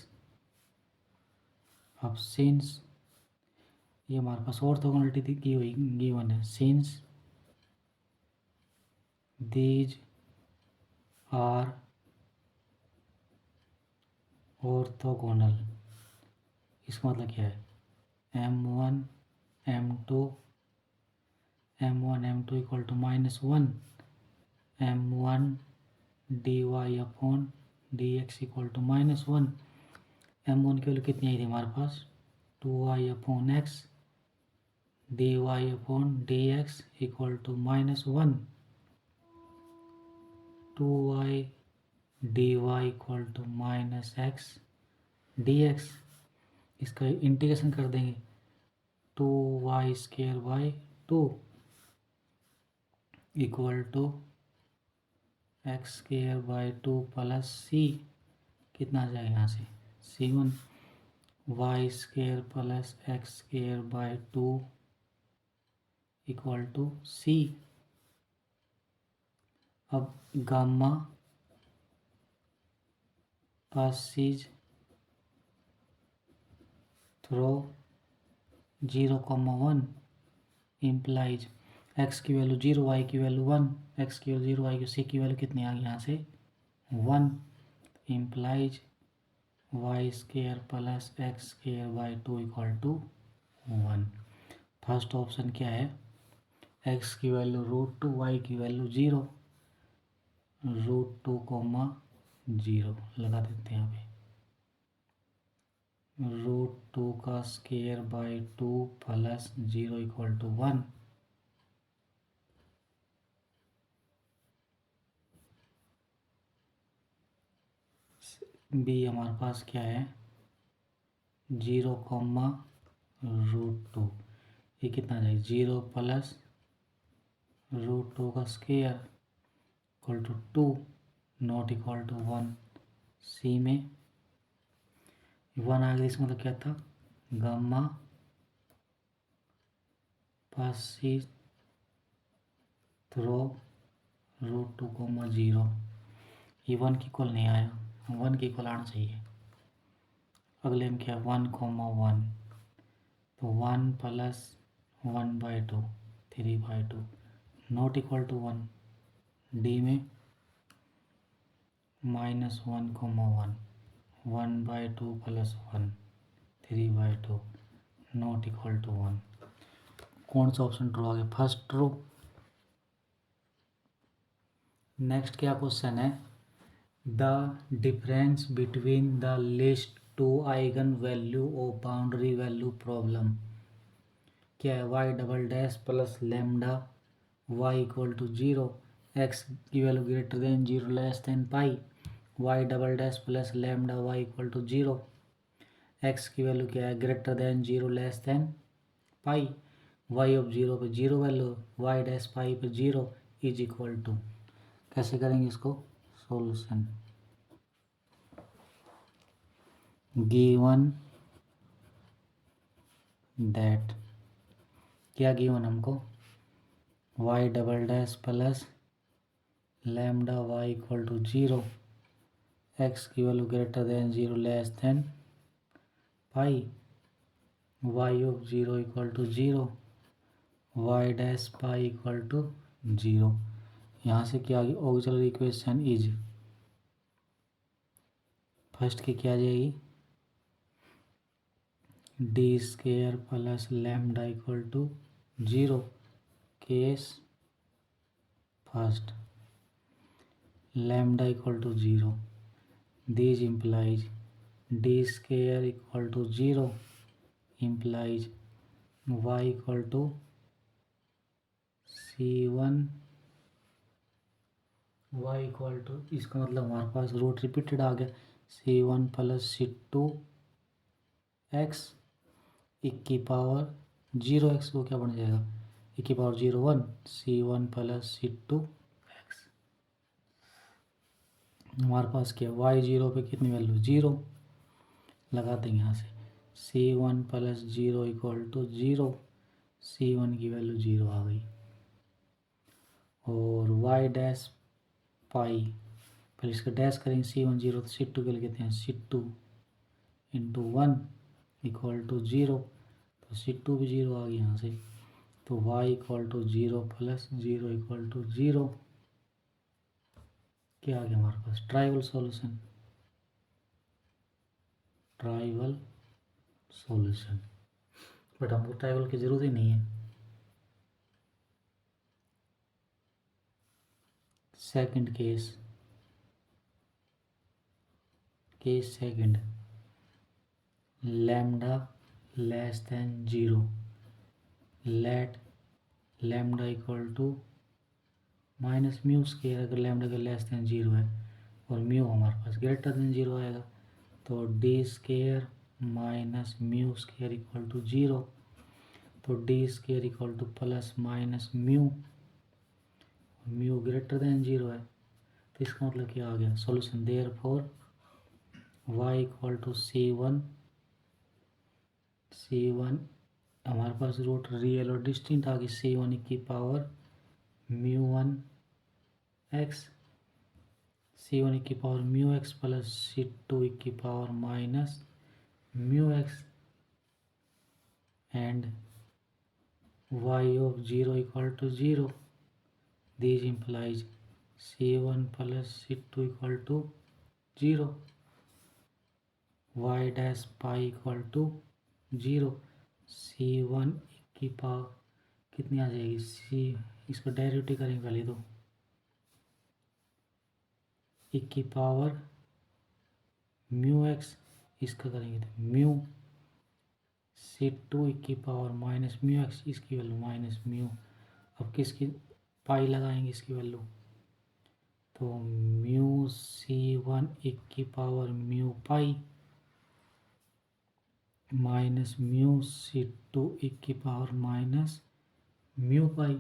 अब since ये हमारे पास ऑर्थोगोनलिटी गिवन है, सिंस दीज आर ऑर्थोगोनल, इसका मतलब क्या है? m1 m2 equal to -1, m1 dy upon dx equal to -1। m1 की वैल्यू कितनी आई थी हमारे पास? 2y upon x, dy upon dx equal to -1, 2y dy equal to -x dx। इसका इंटीग्रेशन कर देंगे, 2y square by 2 equal to x square by 2 plus c. कितना आ जाएगा यहाँ से? c1 y square plus x square by 2 equal to c. अब gamma passes through 0,1 implies x की वैल्यू 0, y की वैल्यू 1, x की वैल्यू 0, y की c की वैल्यू कितनी आ गई यहाँ से? 1 implies y square plus x square by 2 equal to 1। First option क्या है? x की वैल्यू √2, y की वैल्यू 0, √2, 0 लगा देते हैं यहाँ पे। √2 का square by 2 plus 0 equal to 1। B हमारे पास क्या है? 0, √2। ये कितना जाए? 0 प्लस √2 का square equal to 2 not equal to 1। C में 1 आ गया, इसका मतलब क्या था? Gamma passes through √2, 0। ये 1 की इक्वल नहीं आया, 1 की इक्वल आना चाहिए। अगले में क्या है 1, 1, तो 1 plus 1/2, 3/2 not equal to 1। D में -1, 1/2 प्लस 1, 3/2 नॉट इक्वल टू 1। कौन सा ऑप्शन ट्रू आ गया? First true. नेक्स्ट क्या क्वेश्चन है, the difference between the least two eigenvalue of boundary value problem क्या है? y double dash plus lambda y equal to 0, x की value greater than 0 less than pi, y double dash plus lambda y equal to 0, x की value क्या है? Greater than 0 less than pi, y of 0 पे 0 value, y dash पाई पे 0 is equal to. कैसे करेंगे इसको solution? Given that क्या given हमको? y double dash plus lambda y equal to 0, x की value greater than 0 less than pi, y of 0 equal to 0, y dash pi equal to 0। यहाँ से क्या आ गई? ऑक्सिलरी इक्वेशन इज, फर्स्ट की क्या आ जाएगी? D square plus lambda equal to 0 case first, lambda equal to 0, this implies d square equal to 0 implies y equal to c1, y equal to, इसका मतलब हमारे पास रूट रिपीटेड आ गया, c1 plus c2 x एक की power 0x को क्या बन जाएगा? एक की power 0 1, c1 plus c2 x। हमारे पास क्या y 0 पे कितनी वैल्यू? 0 लगा देंगे यहाँ से, c1 plus 0 equal to 0, c1 की वैल्यू 0 आ गई। और y डैश पाई, पहले इसका डैश करेंगे, c1 0 तो c2 के लिए कहते हैं c2 इंटू 1 इक्वल टू 0, तो c2 भी 0 आ गई यहाँ से, तो y equal to 0 plus 0 equal to 0 क्या आ गया हमारे पास? Trivial solution, trivial solution. But हमको ट्राइवल की जरूरत ही नहीं है। Second case second, lambda less than 0, let lambda equal to minus mu square, अगर लैम्डा का लेस देन 0 है और म्यू हमारे पास ग्रेटर देन 0 आएगा, तो d square minus mu square equal to 0, तो d square equal to plus minus mu, mu greater than 0 है, तो इसका मतलब क्या आ गया? Solution therefore y equal to c1 हमारे पास रूट रियल और डिस्टिंक्ट आ गई, c1 की पावर μ1 x, c1 की power mu x plus c2 की power minus mu x and y of 0 equal to 0, this implies c1 plus c2 equal to 0, y dash pi equal to 0, c1 की power कितनी आ जाएगी? इसको derivative करेंगे पहले तो, 1 की पावर म्यू एक्स, इसका करेंगे तो म्यू c2 1 की पावर माइनस म्यू एक्स, इसकी वैल्यू माइनस म्यू। अब किसकी पाई लगाएंगे इसकी वैल्यू, तो म्यू c1 1 की power mu pi minus mu c2 1 की पावर माइनस म्यू पाई।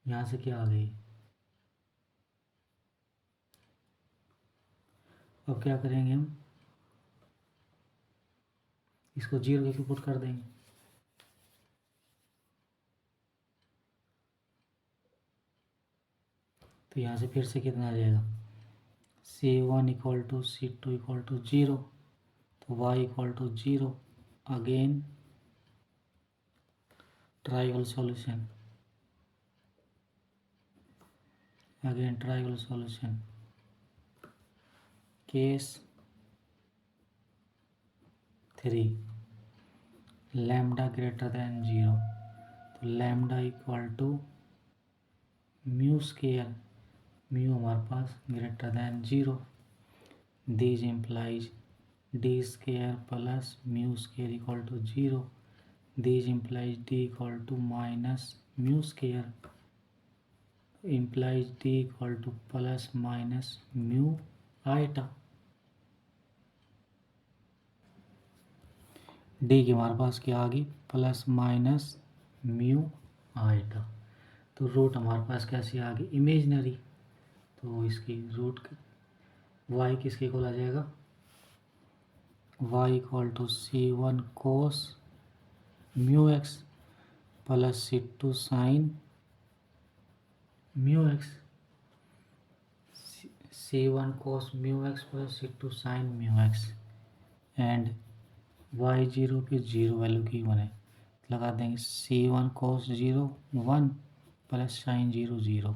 यहाँ से क्या आ गई? अब क्या करेंगे हम, इसको 0 के पुट कर देंगे, तो यहाँ से फिर से कितना आ जाएगा, C1 equal to C2 equal to 0, तो y equal to 0। Again trivial solution, again trivial solution. Case 3, lambda greater than 0, तो lambda equal to mu square, mu हमारे पास greater than 0, this implies d square plus mu square equal to 0, this implies d equal to minus mu square implies d equal to plus minus mu iota. D की हमारे पास क्या आ गई, plus minus mu iota. तो root हमारे पास कैसी आ गई, इमेजनरी, तो इसकी रूट y किसके इक्वल आ जाएगा, y equal to C1 cos mu x plus C2 sine mu x, C1 cos mu x plus C2 sine mu x, and y0 की 0 वैल्यू की 1 है, लगा देंगे C1 cos 0 1 plus sign 0 0,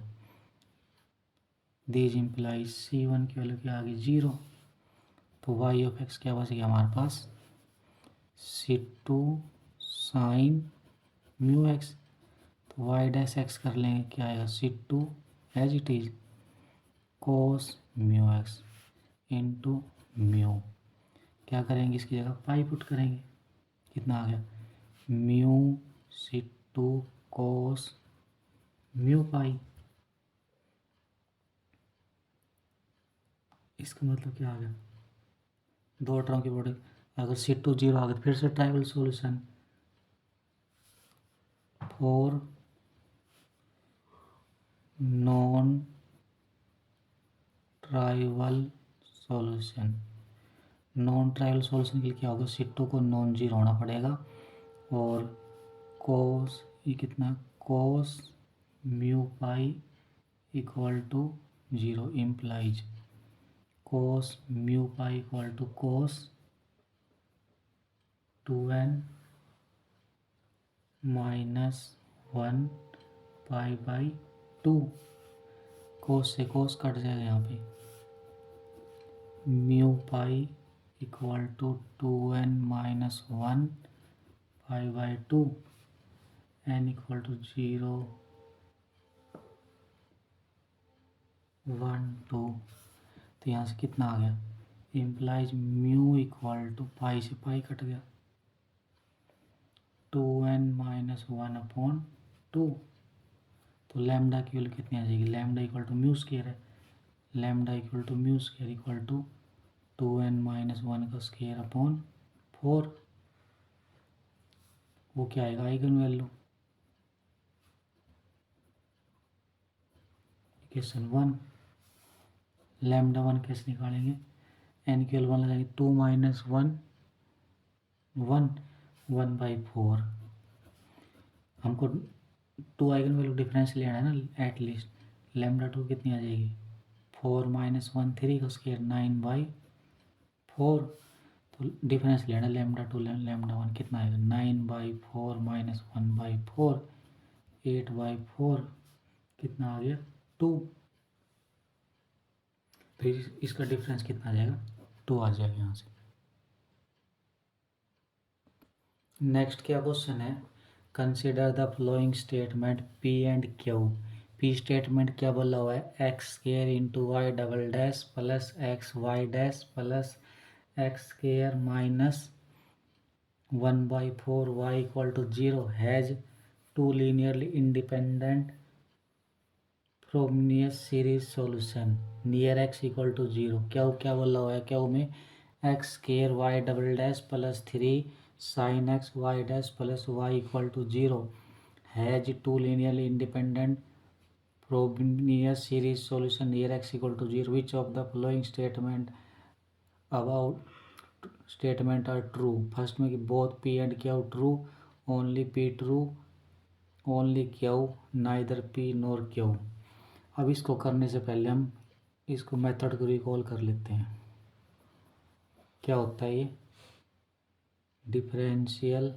this implies C1 की value क्या आ गई 0, तो y ऑफ x क्या बच गया हमारे पास, C2 साइन म्यू एक्स, तो y डैश एक्स कर लेंगे, क्या आएगा C2 as it is cos mu x into mu, क्या करेंगे इसकी जगह पाई पुट करेंगे, कितना आ गया म्यू C2 कोस म्यू पाई। इसका मतलब क्या आ गया, दो टर्म की प्रोडक्ट, अगर C2 0 आ गया फिर से trivial solution, for non trivial solution, non trivial solution के लिए क्या होगा, C2 को नॉन जीरो होना पड़ेगा, और कोस ये कितना cos mu pi equal to 0 implies cos mu pi equal to cos 2n minus 1 pi by 2, cos से कोस कट जाएगा यहाँ पे, mu pi equal to 2n minus 1 pi by 2, n equal to 0 1 2, तो यहाँ से कितना आ गया, implies mu equal to pi से पाई कट गया 2n माइनस 1 अपॉन 2, तो लैम्डा की वैल्यू कितनी आ जाएगी, lambda equal to mu square है, lambda equal to mu square equal to 2n minus 1 का स्केयर अपॉन 4, वो क्या आएगा आइगन वैल्यू, इक्वेशन 1, लैम्डा 1 कैसे निकालेंगे, एन की वैल्यू 1 लगाएंगे, 2 माइनस 1 1 1 बाई 4, हमको 2 आइगन वैल्यू डिफरेंस लेना है ना एट लीस्ट, लैम्डा 2 कितनी आ जाएगी 4 माइनस 1 3 का स्केयर 9 बाई 4, तो डिफरेंस लेना लैम्डा 2 लैम्डा 1 कितना आएगा 9 बाई 4 माइनस 1 बाई 4 8 बाई 4, कितना आ गया 2, तो इसका डिफरेंस कितना आ जाएगा 2 आ जाएगा यहाँ से। नेक्स्ट क्या क्वेश्चन है, consider the following statement P and Q। P statement क्या बोला हुआ है, x square into y double dash plus x y dash plus x square minus 1 by 4 y equal to 0 has two linearly independent Frobenius series solution near x equal to 0। क्या बोला हुआ है, क्या में x square y double dash plus 3 sine x y dash plus y equal to 0 has two linearly independent Frobenius series solution near x equal to 0, which of the following statement about statement are true. First में कि both P and Q true, only P true, only Q neither P nor Q। अब इसको करने से पहले हम इसको method को रिकॉल कर लेते हैं। क्या होता है ये? Differential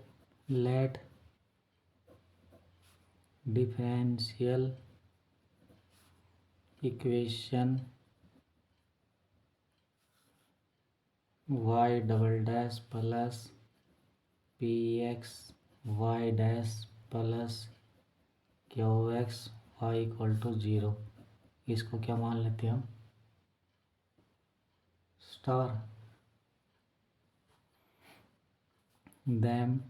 let differential equation y double dash plus p x y dash plus q x y equal to 0। इसको क्या मान लेते हैं हम? Star. Then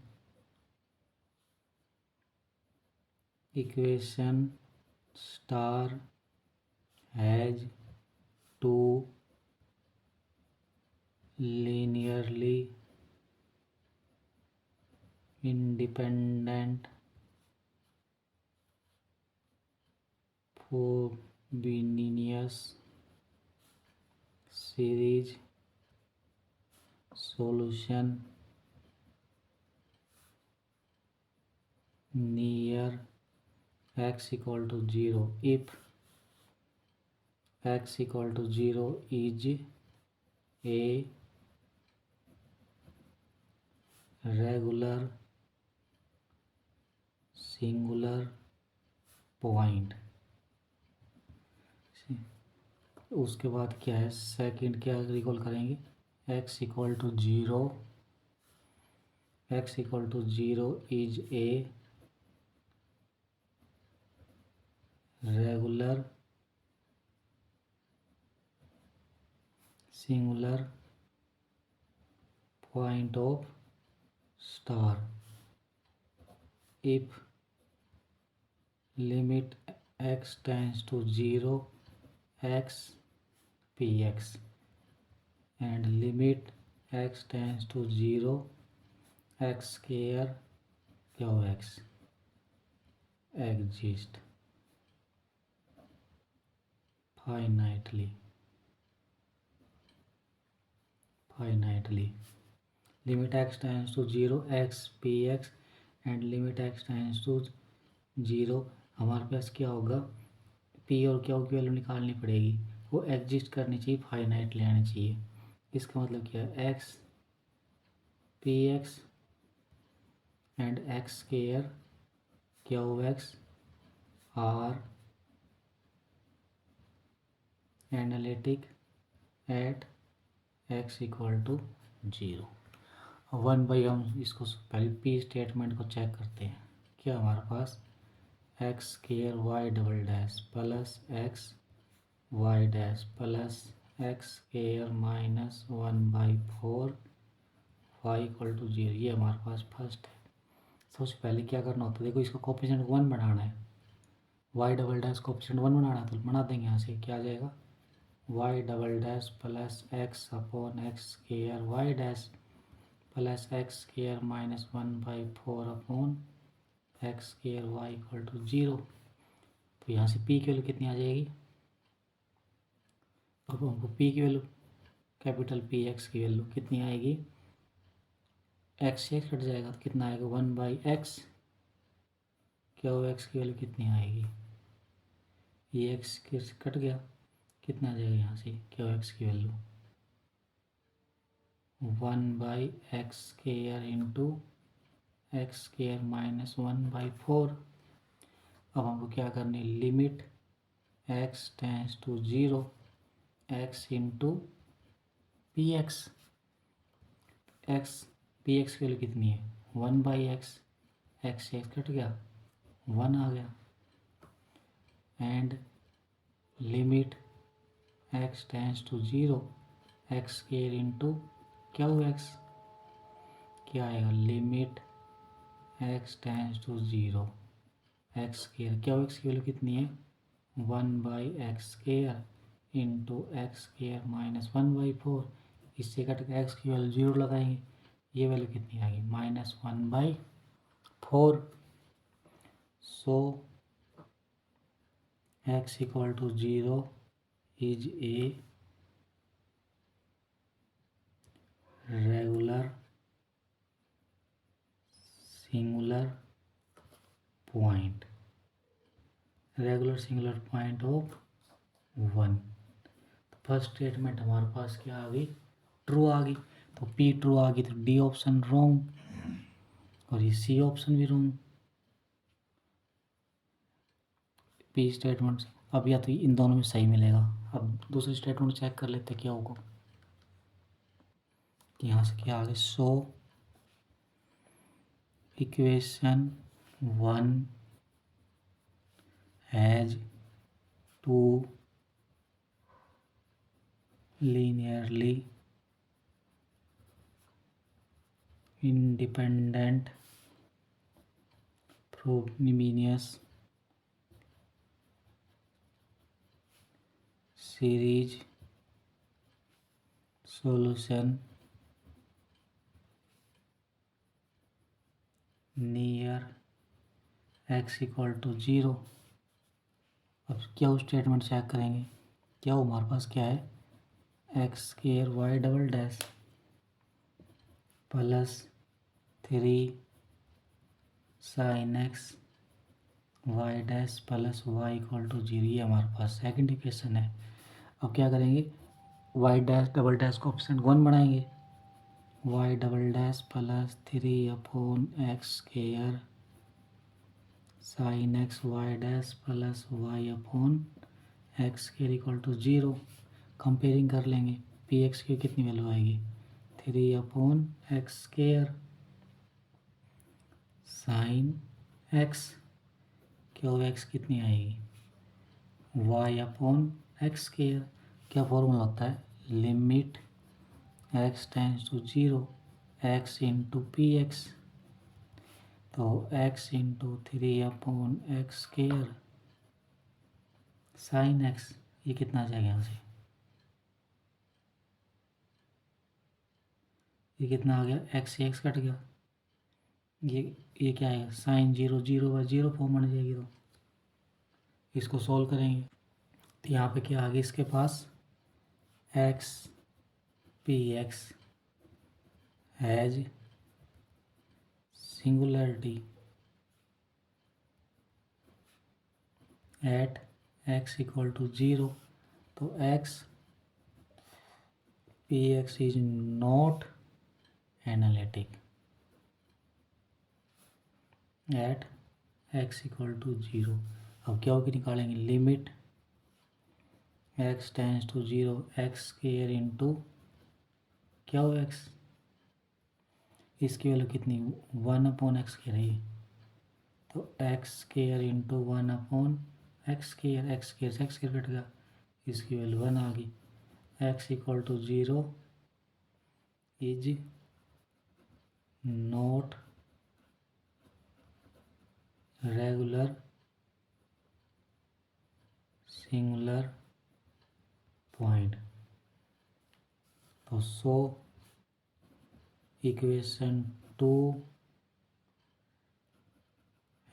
equation star has two linearly independent Frobenius series solution near x equal to 0 if x equal to 0 is a regular singular point। उसके बाद क्या है? सेकंड क्या रिकॉल करेंगे? x equal to 0 is a regular singular point of star if limit x tends to 0 x px and limit x tends to 0 x square qx exist finitely limit x tends to 0 x px and limit x tends to 0। हमारे पास क्या होगा? P और Q की value निकालनी पड़ेगी, वो exist करनी चाहिए, फाइनाइटली आनी चाहिए। इसका मतलब क्या है? X p x and x square q x are analytic at x equal to 0। 1/, हम इसको पहले पी स्टेटमेंट को चेक करते हैं। क्या हमारे पास x square y double dash plus x y dash plus x square minus 1/4 y equal to 0, ये हमारे पास फर्स्ट है। सबसे पहले क्या करना होता है? देखो, इसका कोफिशिएंट 1 बनाना है, वाई डबल डैश कोफिशिएंट 1 बनाना है, तो बना देंगे। यहाँ से क्या आ जाएगा? Y double dash plus x upon x square y dash plus x square minus 1/4 upon x square y equal to 0। तो यहाँ से पी की वैल्यू कितनी आ जाएगी? अब हमको पी की वैल्यू, कैपिटल पी एक्स की वैल्यू कितनी आएगी? एक्स से एक्स कट जाएगा तो कितना आएगा? 1/x। क्यू एक्स की वैल्यू कितनी आएगी? ये एक्स कट गया, कितना आ जाएगा यहाँ से? क्यू एक्स की value 1/x square into x square minus 1/4। अब हमको क्या करनी है? Limit x tends to 0 x into p x. X p x की वैल्यू कितनी है? 1/x, एक्स से एक्स कट गया, 1 आ गया, and limit x tends to 0 x square into q x. क्या आएगा? Limit x tends to 0 x square, q x की वैल्यू कितनी है? 1/x square into x square minus 1/4। इससे कट के एक्स की वैल्यू 0 लगाएंगे, ये वैल्यू कितनी आ गई? -1/4। So x equal to 0 is a regular singular point regular singular point of 1। तो फर्स्ट स्टेटमेंट हमारे पास क्या आ गई, ट्रू आ गई। तो पी ट्रू आ गई तो डी ऑप्शन रॉन्ग और ये सी ऑप्शन भी रॉन्ग। पी स्टेटमेंट अब या तो इन दोनों में सही मिलेगा। अब दूसरे स्टेटमेंट चेक कर लेते क्या होगा। यहाँ से क्या आ गया, so equation 1 has 2 linearly independent polynomial series solution near x equal to 0। अब क्या स्टेटमेंट चेक करेंगे, क्या हो हमारे पास क्या है, x square y double dash plus 3 sine x y dash plus y equal to 0। ये हमारे पास सेकंड इक्वेशन है। अब क्या करेंगे, वाई डैश डबल डैश को ऑप्शन 1 बनाएंगे, y double dash plus 3/x square sine x y dash plus y/x square equal to 0। Comparing कर लेंगे, पी एक्स की कितनी वैल्यू आएगी, 3/x स्क्वायर साइन एक्स, क्या एक्स कितनी आएगी, y/x स्क्वायर। क्या फॉर्मूला होता है, limit x tends to 0 x into p x. तो x into 3/x square sine x, ये कितना आ जाएगा यहाँ से, ये कितना आ गया, x से x कट गया, ये क्या आएगा, साइन 0 0/0 फॉर्म बन जाएगी। तो इसको सॉल्व करेंगे तो यहाँ पे क्या आ गया, इसके पास x p x has singularity at x equal to 0। तो x p x is not analytic at x equal to 0। अब क्या होगी, निकालेंगे limit x tends to 0 x square into क्या हो x, इसकी वैल्यू कितनी 1/x की रही, तो x square into 1/x square, x square से x स्क्वायर कट गया, इसकी वैल्यू 1 आ गई। x equal to 0 is not regular singular point. तो so equation 2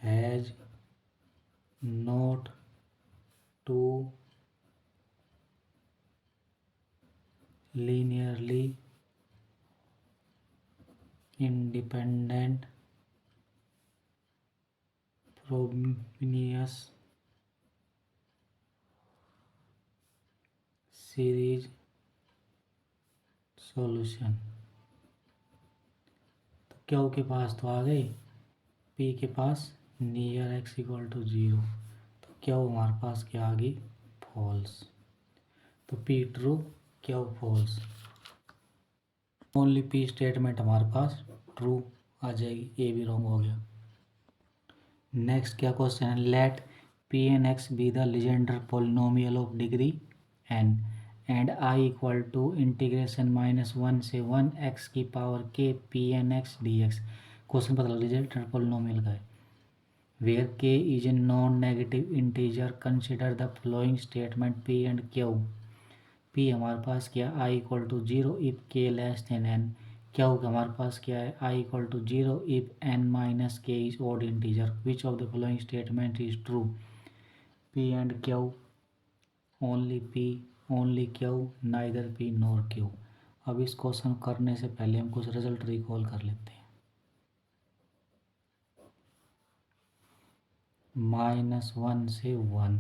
has not 2 linearly independent polynomial series solution। तो क्यू के पास तो आ गए, पी के पास नियर x इक्वल टू 0, तो क्यू हमारे पास क्या आ गई, फॉल्स। तो p true q false, only p statement हमारे पास ट्रू आ जाएगी, ए भी रॉन्ग हो गया। नेक्स्ट क्या क्वेश्चन है, let p n x be the Legendre polynomial of degree n and I equal to integration -1 से 1 एक्स की power k p n x d x. Question पता लग लीजेंडर पोलिनोमियल का है। Where k is a non negative integer consider the following statement p and q. P हमारे पास क्या, I equal to 0 if k less than n. क्या होगा, हमारे पास क्या है, I equal to 0 if n minus k is odd integer. Which of the following statement is true, P and Q, only P only Q, neither P nor Q. अब इस question करने से पहले हम कुछ रिजल्ट रिकॉल कर लेते हैं। -1 से 1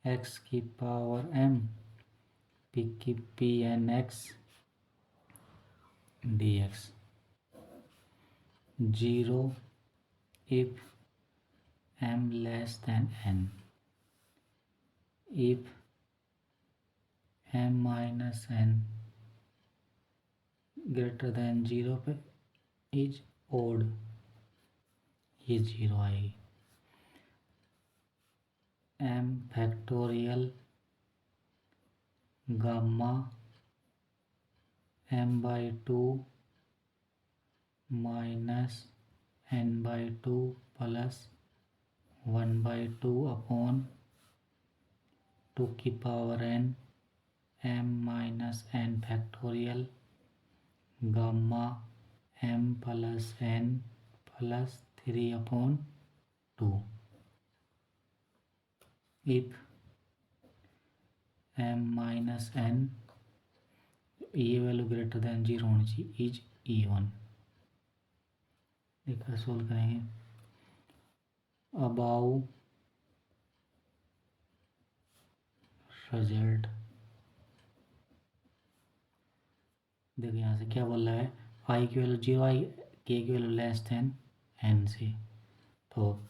x की power m p n x d x 0 if m less than n, if m minus n greater than 0 पे इज ओड, ये 0 आएगी। m factorial gamma m/2 minus n/2 plus 1/2 upon 2 की power n m minus n factorial gamma m plus n plus 3/2 if m minus n ये value greater than 0 होनी चाहिए is even. देखा solve करेंगे। About result, देखिए यहाँ से क्या बोल रहा है, आई की वैल्यू 0 आई, के की वैल्यू लेस देन एन से, तो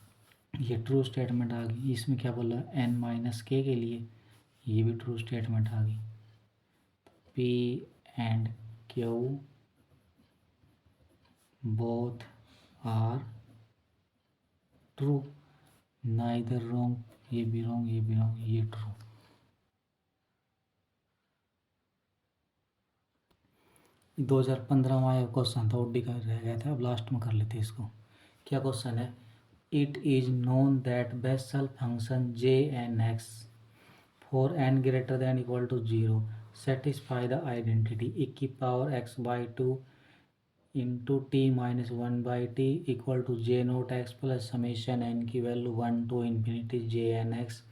ये ट्रू स्टेटमेंट आ गई। इसमें क्या बोल रहा है, एन माइनस के लिए, ये भी ट्रू स्टेटमेंट आ गई। P and q both are true, neither wrong, ये भी रॉन्ग, ये भी रॉन्ग, ये ट्रू। दो 2015 में आया क्वेश्चन था, ओडी का रह गया था, अब लास्ट में कर लेते इसको। क्या क्वेश्चन है, it is known that Bessel function J n x for n greater than equal to 0 satisfy the identity e की power x/2 into t minus 1/t equal to J not x plus summation n की value 1 to infinity J n x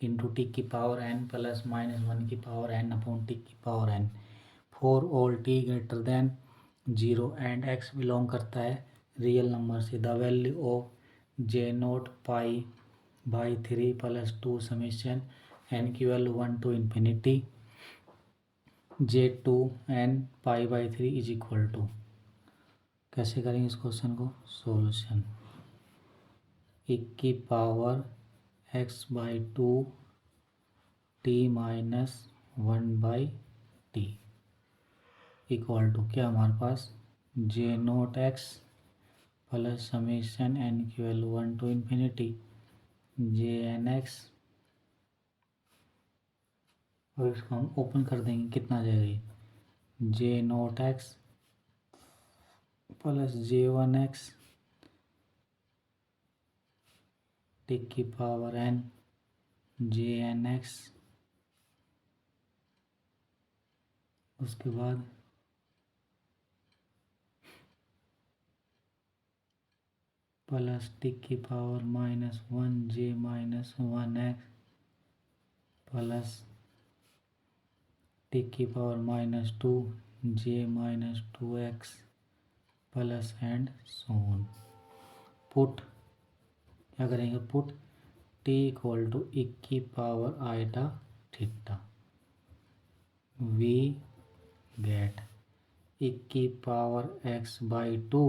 into t की power n plus -1 की power n upon t की power n for all t greater than 0 and x belong करता है real number से। The value of J not पाई/3 plus 2 summation n की value 1 to infinity J2n पाई/3 is equal to. कैसे करेंगे इस क्वेश्चन को, सॉल्यूशन e की power x/2 t minus 1/t equal to क्या हमारे पास J not x plus summation n की value 1 to infinity J n x, और इसको हम ओपन कर देंगे, कितना आ जाएगा, J not x plus J1x T की पावर n JNX, उसके बाद प्लस टी की पावर -1 J-1x प्लस टी की power -2 J-2x plus and so on. Put क्या करेंगे, put t equal to e की power iota theta, we get e की power x/2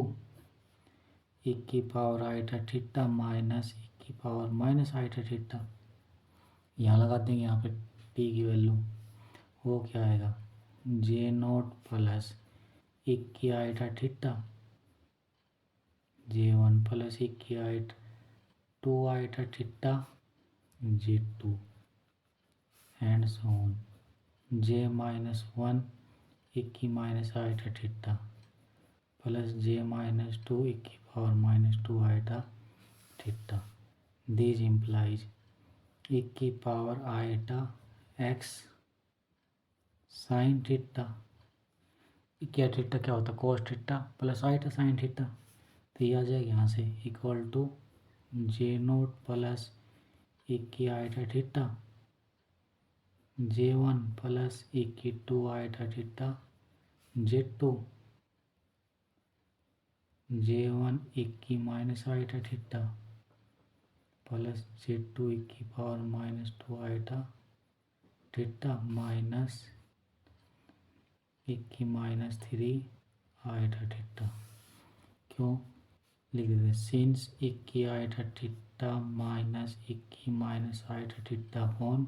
e की power iota theta minus e की power minus iota theta, यहाँ लगा देंगे, यहाँ पे t की वैल्यू, वो क्या आएगा, जे नोट प्लस e की iota theta J1 plus e की iota 2 iota theta J2 and so on, J-1 e की minus iota theta plus J-2 e की power -2 iota theta. This implies e की power iota x sine theta, क्या theta क्या होता है, cos theta plus iota sign theta, तो ये आ जाएगा यहाँ से equal to J note plus e की iota theta J1 plus e की 2 iota theta J2 J1 e की minus iota theta plus z2 की पावर -2 आइटा थीटा माइनस 1 की -3 आइटा थीटा। क्यों लिख देते, सिंस 1 की आइटा थीटा माइनस 1 की minus iota theta upon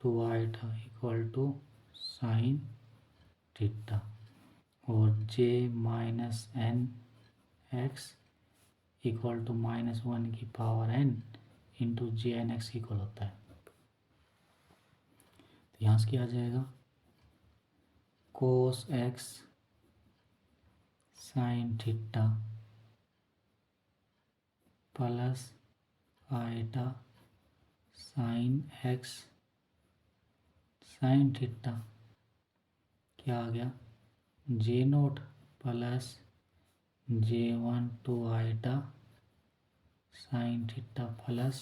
2 iota equal to sine theta, और j minus n x equal to -1 की power n into J n x equal होता है। तो यहाँ से क्या आ जाएगा, cos x sine theta plus iota sine x sine theta क्या आ गया, जे नोट प्लस J1 2 आइटा sine theta plus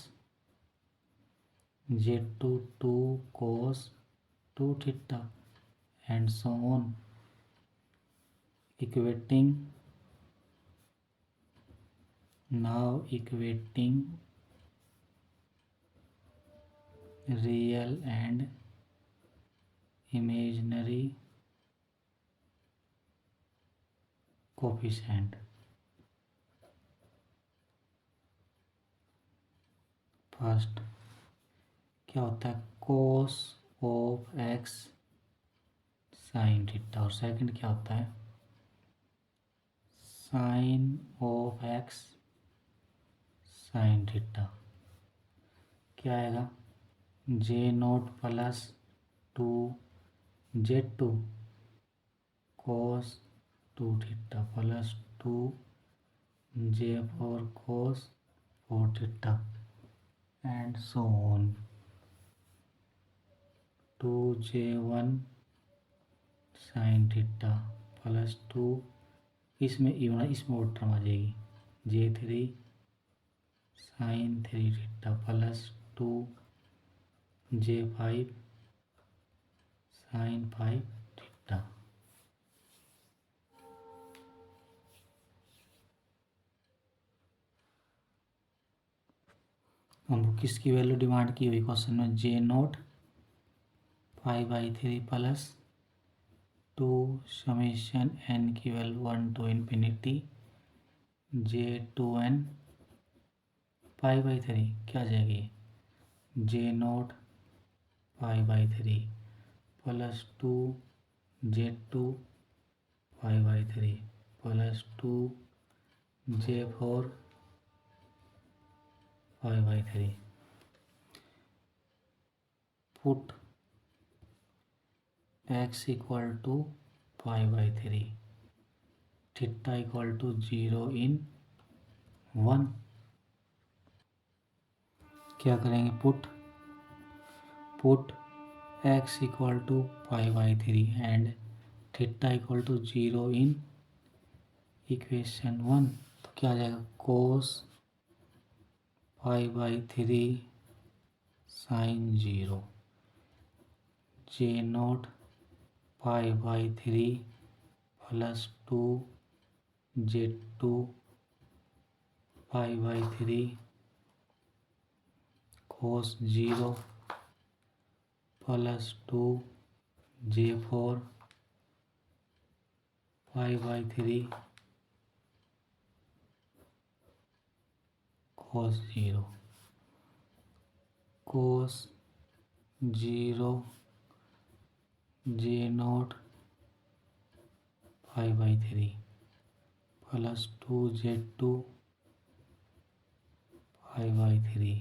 Z2 2 cos 2 theta and so on, equating real and imaginary coefficient। First क्या होता है, cos of x sine theta, और second क्या होता है, sine of x sine theta. क्या आएगा, J note plus 2 Z2 cos 2 theta plus 2 J4 cos 4 theta and so on, 2J1 sine theta plus 2, इसमें इवन इसमें और टर्म आ जाएगी, J3 sine 3 theta plus 2 J5 sine 5 theta. हमको किसकी value demand की हुई क्वेश्चन में, J note 5/3 plus 2 summation n की वैल्यू 1 to infinity J2n 5/3 क्या आ जाएगी, J note 5/3 plus 2 Z2 5/3 plus 2 J4 5/3। Put x equal to 5/3 theta equal to 0 in 1। क्या करेंगे, put x equal to 5/3 and theta equal to 0 in equation 1। तो क्या आ जाएगा, cos 5/3 sine 0 J note 5/3 plus 2 Z2 5/3 cos 0 plus 2 J4 5/3 cos 0 cos 0 J note 5/3 plus 2 Z2 5/3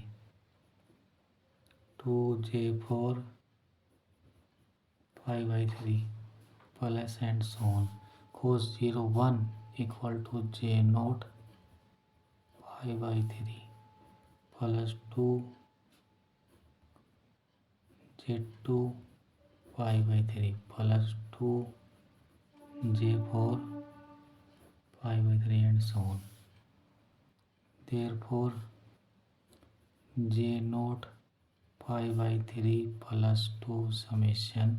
2 J4 5/3 plus and so on, cos 0 1 equal to J note 5/3 plus 2 Z2 5/3 plus 2 J4 5/3 and so on। Therefore J naught 5/3 plus 2 summation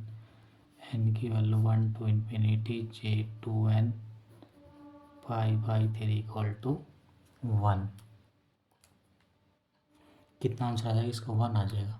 n की value 1 to infinity J2n 5/3 equal to 1। कितना answer आ जाएगा इसका? 1 आ जाएगा।